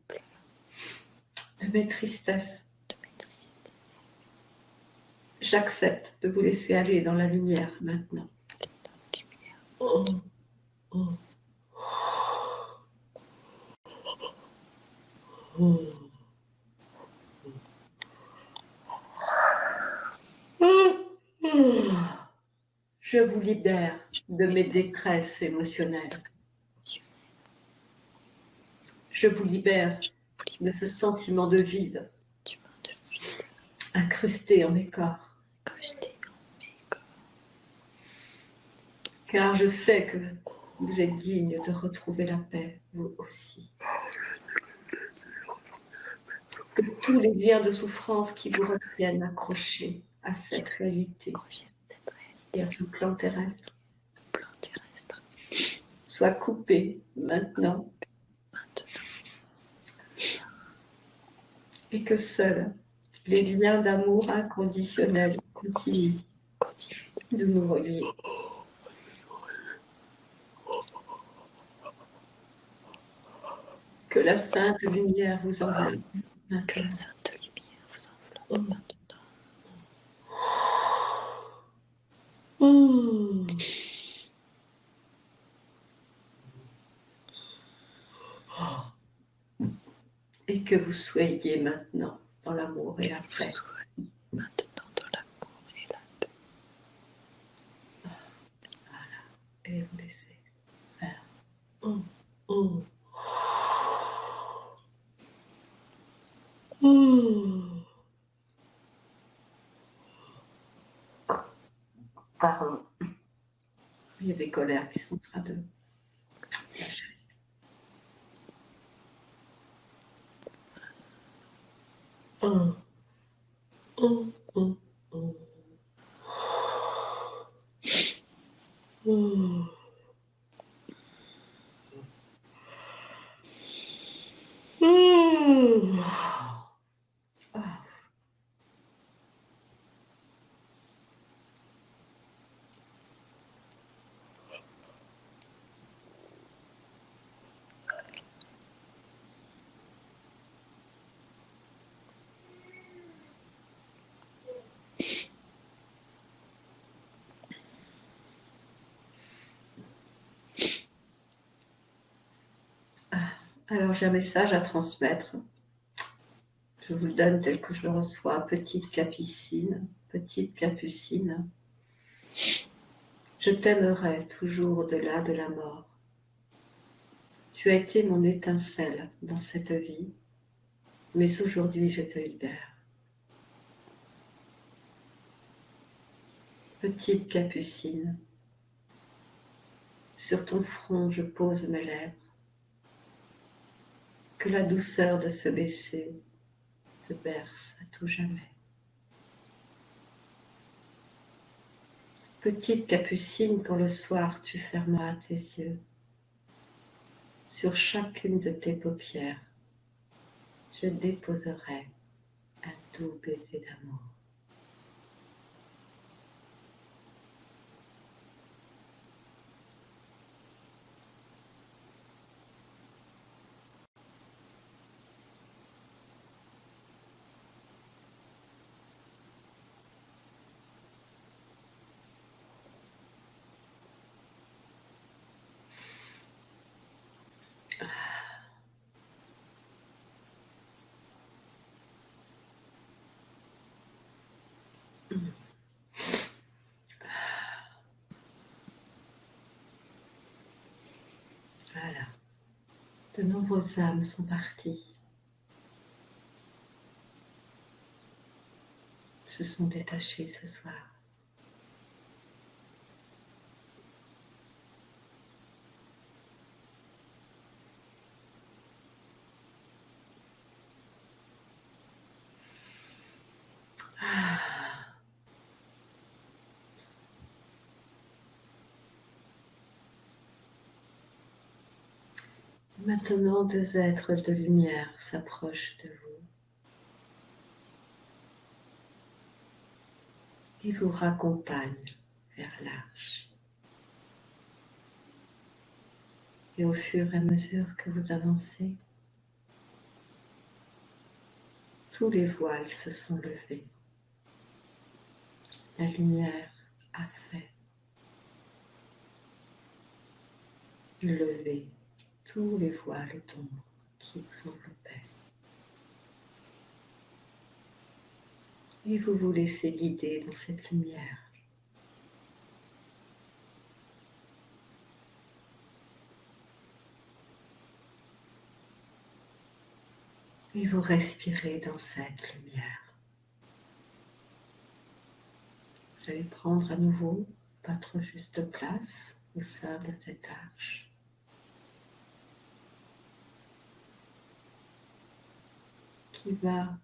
de mes tristesses. J'accepte de vous laisser aller dans la lumière maintenant. Je vous libère de mes détresses émotionnelles. Je vous libère de ce sentiment de vide incrusté en mes corps. Car je sais que vous êtes digne de retrouver la paix, vous aussi. Que tous les liens de souffrance qui vous retiennent accrochés à cette réalité et à ce plan terrestre soient coupés maintenant. Et que seuls les liens d'amour inconditionnel continuent de nous relier. Que la sainte lumière vous enveloppe maintenant. Et que vous soyez maintenant dans l'amour et la paix. Voilà. Et vous laissez faire. Pardon. Il y a des colères qui sont en train de lâcher. Oh. Oh, oh, oh. Oh. Oh. Ah. Alors j'ai un message à transmettre. Je vous le donne tel que je le reçois. Petite Capucine, petite Capucine, je t'aimerai toujours au-delà de la mort. Tu as été mon étincelle dans cette vie, mais aujourd'hui je te libère. Petite Capucine, sur ton front je pose mes lèvres. Que la douceur de ce baiser te berce à tout jamais. Petite Capucine, quand le soir tu fermeras tes yeux, sur chacune de tes paupières, je déposerai un doux baiser d'amour. Voilà. De nombreuses âmes sont parties, se sont détachées ce soir. Maintenant, deux êtres de lumière s'approchent de vous et vous raccompagnent vers l'arche. Et au fur et à mesure que vous avancez, tous les voiles se sont levés. La lumière a fait lever tous les voiles d'ombre qui vous enveloppaient. Et vous vous laissez guider dans cette lumière. Et vous respirez dans cette lumière. Vous allez prendre à nouveau votre juste place au sein de cette arche. Qui va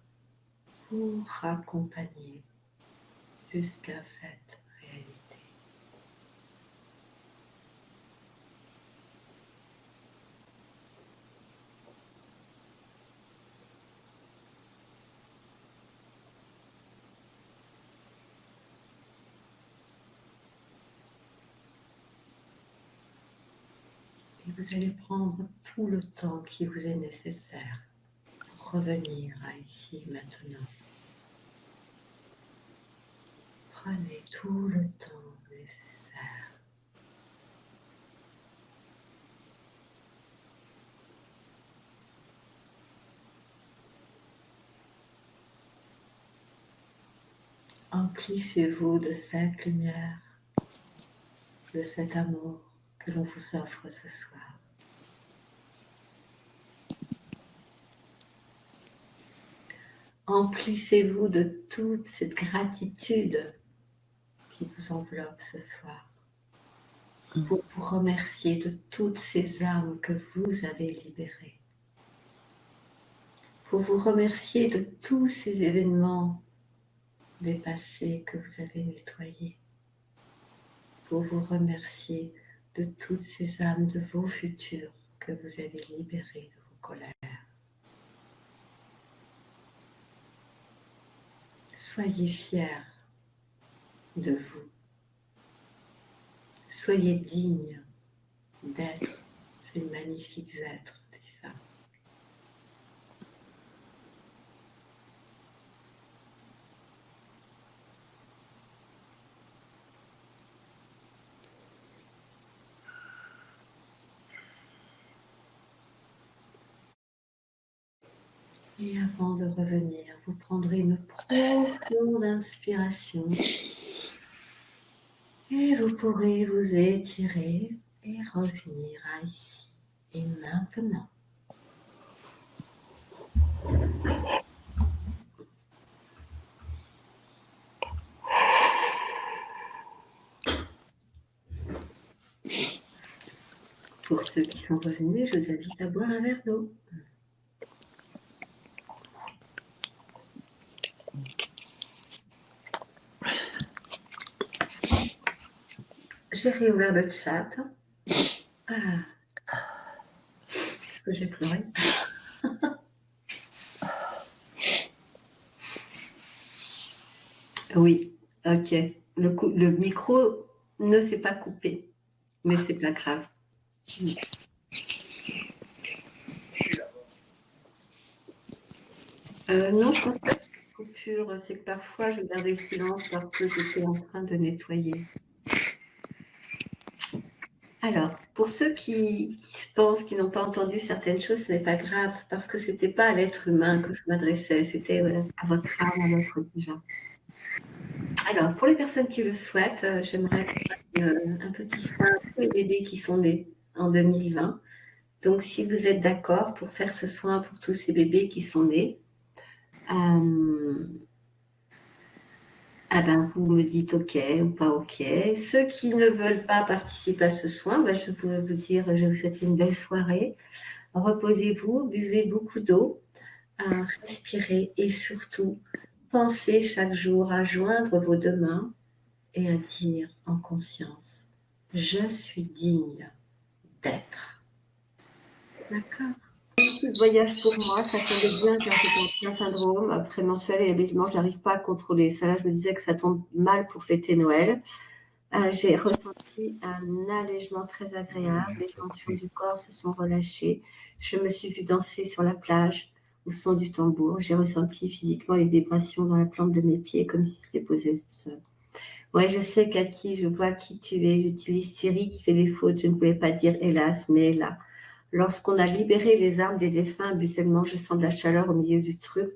vous raccompagner jusqu'à cette réalité. Et vous allez prendre tout le temps qui vous est nécessaire pour revenir à ici maintenant. Prenez tout le temps nécessaire. Emplissez-vous de cette lumière, de cet amour que l'on vous offre ce soir. Emplissez-vous de toute cette gratitude qui vous enveloppe ce soir pour vous remercier de toutes ces âmes que vous avez libérées, pour vous remercier de tous ces événements dépassés que vous avez nettoyés, pour vous remercier de toutes ces âmes de vos futurs que vous avez libérées de vos colères. Soyez fiers de vous. Soyez dignes d'être ces magnifiques êtres divins. Et avant de revenir, vous prendrez une profonde inspiration et vous pourrez vous étirer et revenir à ici et maintenant. Pour ceux qui sont revenus, je vous invite à boire un verre d'eau. J'ai réouvert le chat. Ah. Est-ce que j'ai pleuré? Oui, ok. Le micro ne s'est pas coupé, mais c'est pas grave. Non, je pense pas qu'il y ait une coupure. C'est que parfois, je gardais le silence parce que j'étais en train de nettoyer. Alors, pour ceux qui se pensent, qui n'ont pas entendu certaines choses, ce n'est pas grave, parce que ce n'était pas à l'être humain que je m'adressais, c'était à votre âme, à votre divin. Alors, pour les personnes qui le souhaitent, j'aimerais un petit soin à tous les bébés qui sont nés en 2020. Donc, si vous êtes d'accord pour faire ce soin pour tous ces bébés qui sont nés, vous me dites OK ou pas OK. Ceux qui ne veulent pas participer à ce soin, je vais vous dire, je vous souhaite une belle soirée. Reposez-vous, buvez beaucoup d'eau, respirez et surtout, pensez chaque jour à joindre vos deux mains et à dire en conscience, je suis digne d'être. D'accord. Le voyage pour moi, ça tombait bien car j'étais en plein syndrome prémenstruel et habituellement, je n'arrive pas à contrôler ça. Là, je me disais que ça tombe mal pour fêter Noël. J'ai ressenti un allègement très agréable. Les tensions du corps se sont relâchées. Je me suis vue danser sur la plage au son du tambour. J'ai ressenti physiquement les vibrations dans la plante de mes pieds comme si c'était posé seul. Ouais, je sais, Cathy, je vois qui tu es. J'utilise Siri qui fait des fautes. Je ne voulais pas dire hélas, mais là. Lorsqu'on a libéré les armes des défunts habituellement, je sens de la chaleur au milieu du truc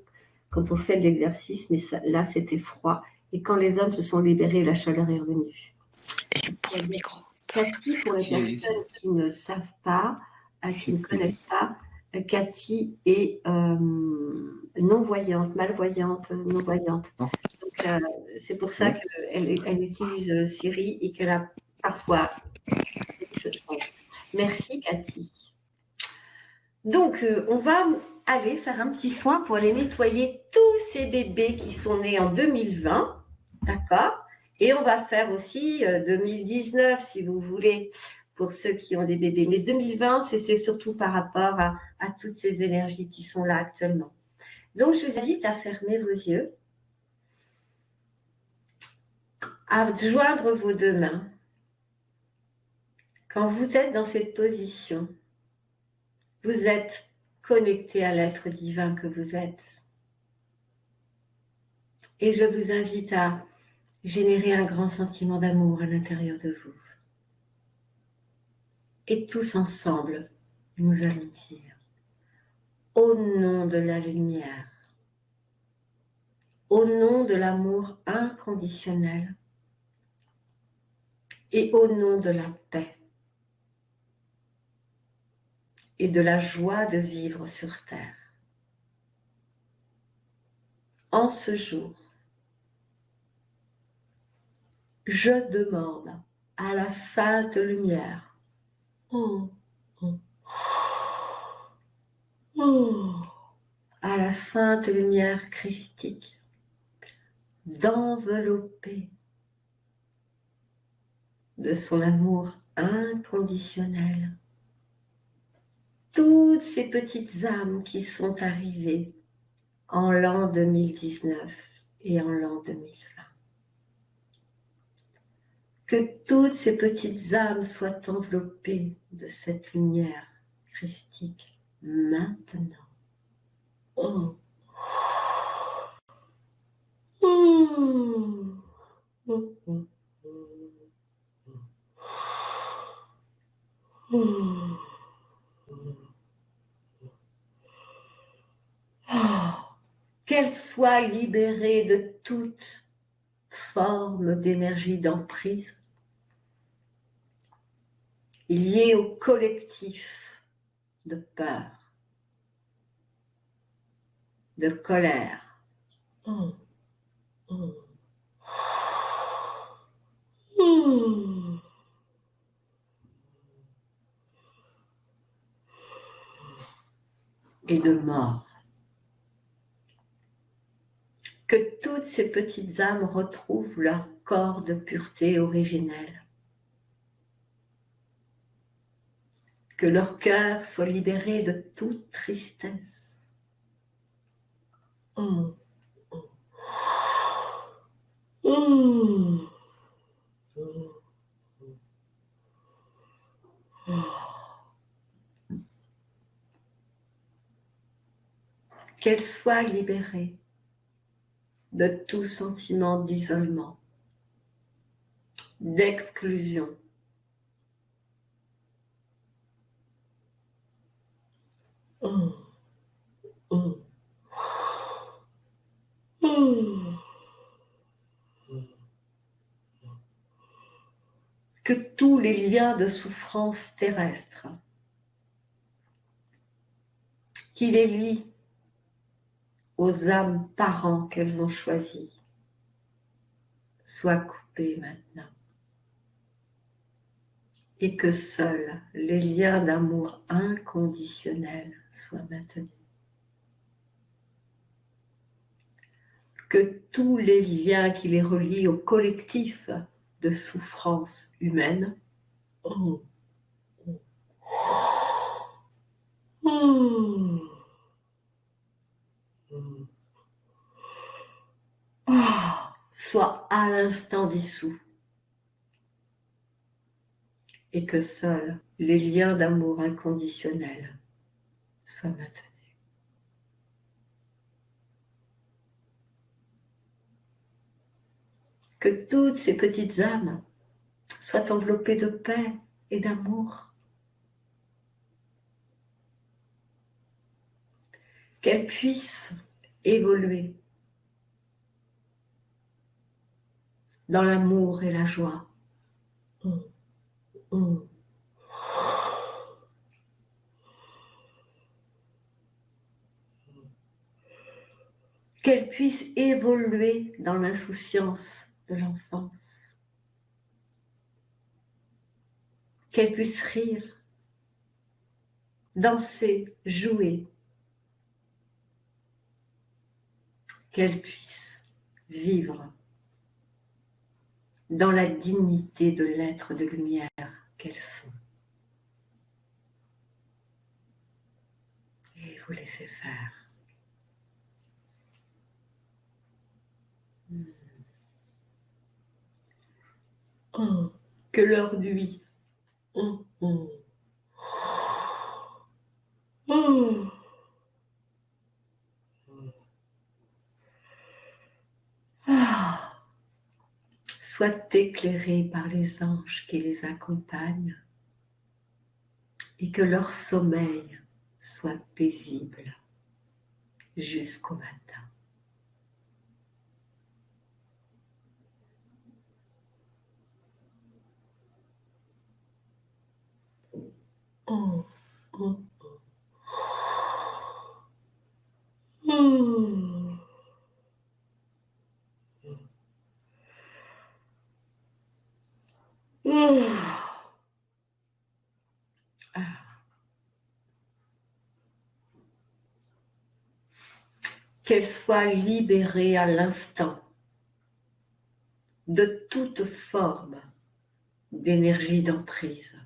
quand on fait de l'exercice, mais là, c'était froid. Et quand les hommes se sont libérés, la chaleur est revenue. Et pour le micro. Cathy, pour les personnes qui ne savent pas, qui ne connaissent pas, Cathy est non-voyante, malvoyante, non-voyante. Donc, c'est pour ça qu'elle utilise Siri et qu'elle a parfois... Merci, Cathy. Donc, on va aller faire un petit soin pour aller nettoyer tous ces bébés qui sont nés en 2020, d'accord? Et on va faire aussi 2019, si vous voulez, pour ceux qui ont des bébés. Mais 2020, c'est surtout par rapport à toutes ces énergies qui sont là actuellement. Donc, je vous invite à fermer vos yeux, à joindre vos deux mains. Quand vous êtes dans cette position, vous êtes connecté à l'être divin que vous êtes. Et je vous invite à générer un grand sentiment d'amour à l'intérieur de vous. Et tous ensemble, nous allons dire, au nom de la lumière, au nom de l'amour inconditionnel et au nom de la paix et de la joie de vivre sur terre. En ce jour, Je demande à la sainte lumière, à la sainte lumière christique, d'envelopper de son amour inconditionnel toutes ces petites âmes qui sont arrivées en l'an 2019 et en l'an 2020. Que toutes ces petites âmes soient enveloppées de cette lumière christique maintenant. Oh. Oh. Oh. Oh. Oh. Qu'elle soit libérée de toute forme d'énergie d'emprise liée au collectif de peur, de colère. Oh. Oh. Oh. Et de mort. Que toutes ces petites âmes retrouvent leur corps de pureté originelle. Que leur cœur soit libéré de toute tristesse. Oh. Oh. Oh. Qu'elle soit libérée de tout sentiment d'isolement, d'exclusion. Oh. Oh. Oh. Que tous les liens de souffrance terrestre qui les lient aux âmes parents qu'elles ont choisies soient coupés maintenant. Et que seuls les liens d'amour inconditionnel soient maintenus. Que tous les liens qui les relient au collectif de souffrance humaine soient à l'instant dissous. Et que seuls les liens d'amour inconditionnel soient maintenus. Que toutes ces petites âmes soient enveloppées de paix et d'amour. Qu'elles puissent évoluer dans l'amour et la joie. Qu'elles puissent évoluer dans l'insouciance de l'enfance. Qu'elles puissent rire, danser, jouer. Qu'elles puissent vivre dans la dignité de l'être de lumière qu'elles sont. Et vous laissez faire. Oh, que leur nuit. Oh, oh. Oh. Ah. Soit éclairée par les anges qui les accompagnent et que leur sommeil soit paisible jusqu'au matin. Oh, oh, oh. Qu'elle soit libérée à l'instant de toute forme d'énergie d'emprise.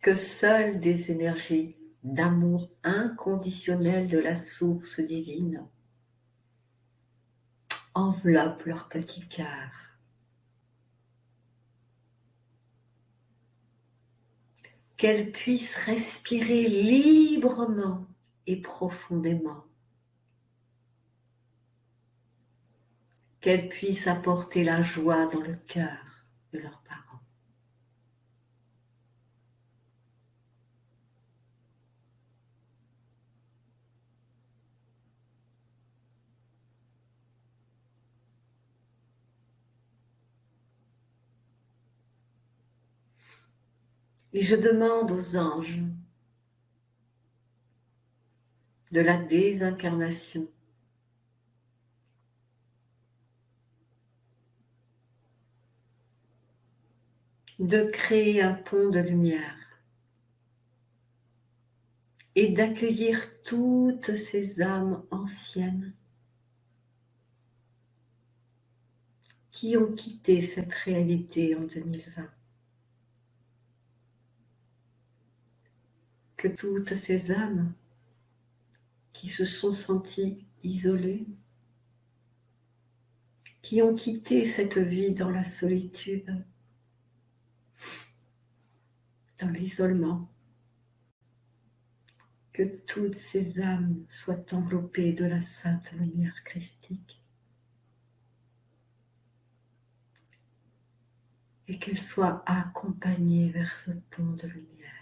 Que seules des énergies d'amour inconditionnel de la source divine enveloppent leur petit cœur. Qu'elles puissent respirer librement et profondément. Qu'elles puissent apporter la joie dans le cœur de leurs parents. Et je demande aux anges de la désincarnation de créer un pont de lumière et d'accueillir toutes ces âmes anciennes qui ont quitté cette réalité en 2020. Que toutes ces âmes qui se sont senties isolées, qui ont quitté cette vie dans la solitude, dans l'isolement, que toutes ces âmes soient enveloppées de la sainte lumière christique et qu'elles soient accompagnées vers ce pont de lumière.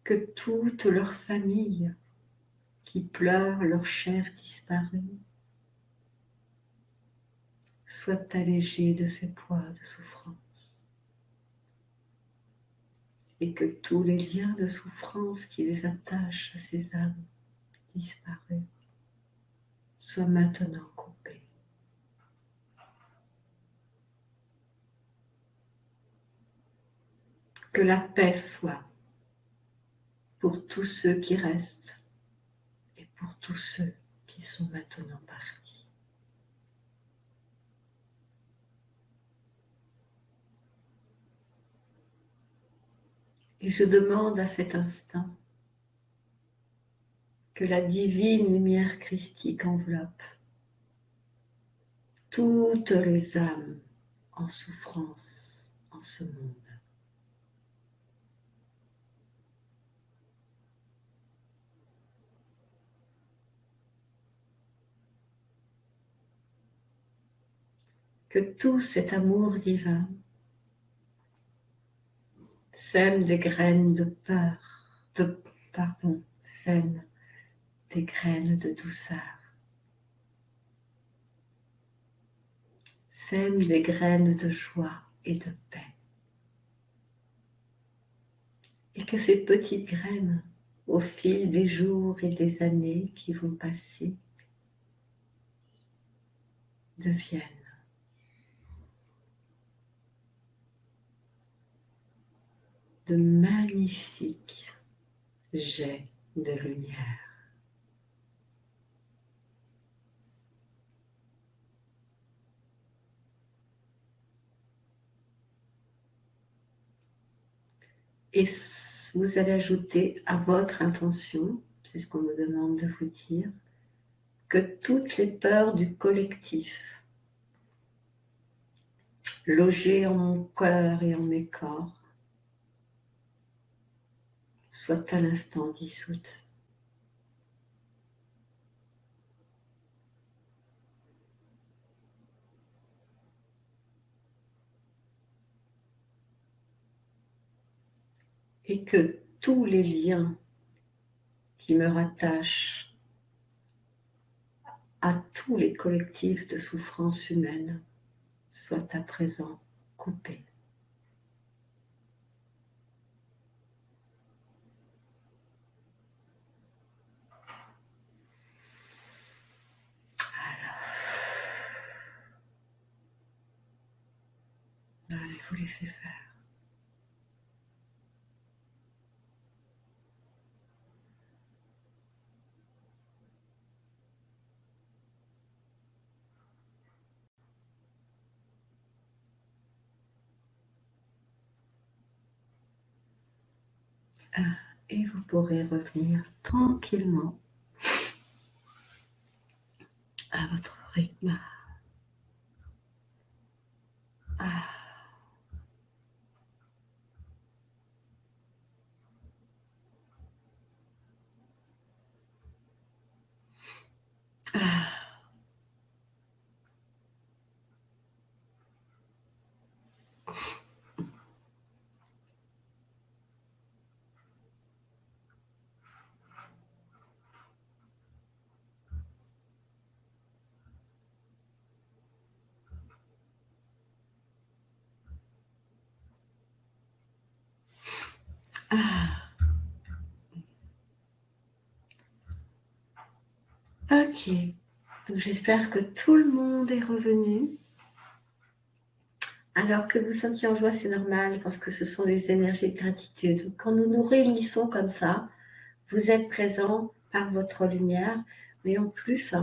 Que toute leur famille qui pleure leur chair disparue soit allégée de ses poids de souffrance et que tous les liens de souffrance qui les attachent à ces âmes disparues soient maintenant coupés. Que la paix soit pour tous ceux qui restent et pour tous ceux qui sont maintenant partis. Et je demande à cet instant que la divine lumière christique enveloppe toutes les âmes en souffrance en ce monde. Que tout cet amour divin sème des graines de peur, sème des graines de douceur, sème des graines de joie et de paix. Et que ces petites graines, au fil des jours et des années qui vont passer, deviennent de magnifiques jets de lumière. Et vous allez ajouter à votre intention, c'est ce qu'on me demande de vous dire, que toutes les peurs du collectif, logées en mon cœur et en mes corps, soient à l'instant dissoutes. et que tous les liens qui me rattachent à tous les collectifs de souffrance humaine soient à présent coupés. Allez, vous laissez faire. Et vous pourrez revenir tranquillement à votre rythme. Ah. Ah. Ah. Ok, donc j'espère que tout le monde est revenu. Alors que vous sentiez en joie, c'est normal parce que ce sont des énergies de gratitude. Quand nous nous réunissons comme ça, vous êtes présents par votre lumière, mais en plus,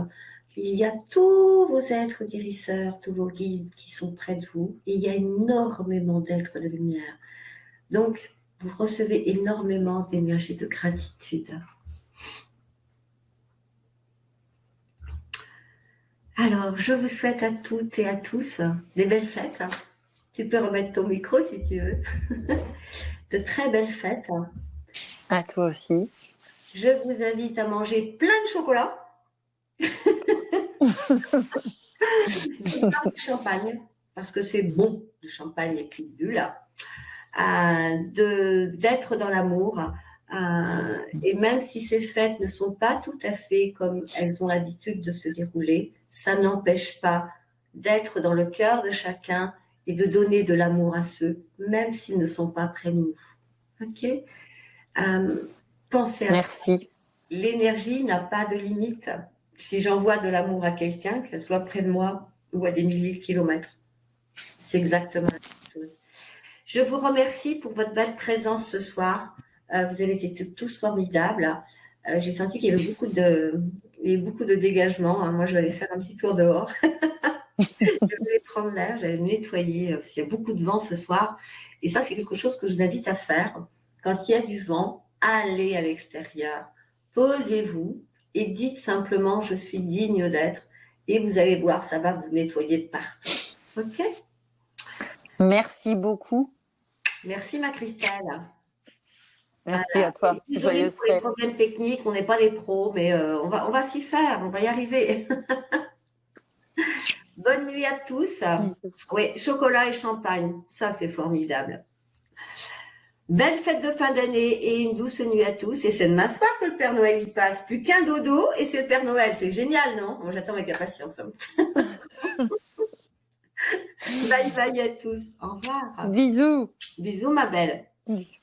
il y a tous vos êtres guérisseurs, tous vos guides qui sont près de vous, et il y a énormément d'êtres de lumière. Donc, vous recevez énormément d'énergie de gratitude. Alors, je vous souhaite à toutes et à tous des belles fêtes. Tu peux remettre ton micro si tu veux. De très belles fêtes. À toi aussi. Je vous invite à manger plein de chocolat. Et pas de champagne, parce que c'est bon, le champagne et puis du là. D'être dans l'amour. Et même si ces fêtes ne sont pas tout à fait comme elles ont l'habitude de se dérouler, ça n'empêche pas d'être dans le cœur de chacun et de donner de l'amour à ceux, même s'ils ne sont pas près de nous. Ok. Pensez à Merci. ça. L'énergie n'a pas de limite. Si j'envoie de l'amour à quelqu'un, qu'elle soit près de moi ou à des milliers de kilomètres, c'est exactement la même chose. Je vous remercie pour votre belle présence ce soir. Vous avez été tous formidables. J'ai senti qu'il y avait beaucoup de dégagement. Moi, je vais aller faire un petit tour dehors. Je vais aller prendre l'air, j'allais me nettoyer parce qu'il y a beaucoup de vent ce soir. Et ça, c'est quelque chose que je vous invite à faire. Quand il y a du vent, allez à l'extérieur, posez-vous et dites simplement « je suis digne d'être » et vous allez voir, ça va vous nettoyer de partout. Ok ? Merci beaucoup. Merci ma Christelle. Merci Voilà. à toi. Désolée Joyeuse pour les fête. problèmes techniques, on n'est pas des pros, mais on va s'y faire, on va y arriver. Bonne nuit à tous. Oui, chocolat et champagne, ça c'est formidable. Belle fête de fin d'année et une douce nuit à tous. Et c'est demain soir que le Père Noël y passe. Plus qu'un dodo et c'est le Père Noël. C'est génial, non? Moi, j'attends avec impatience. Bye bye à tous. Au revoir. Bisous. Bisous, ma belle. Bisous.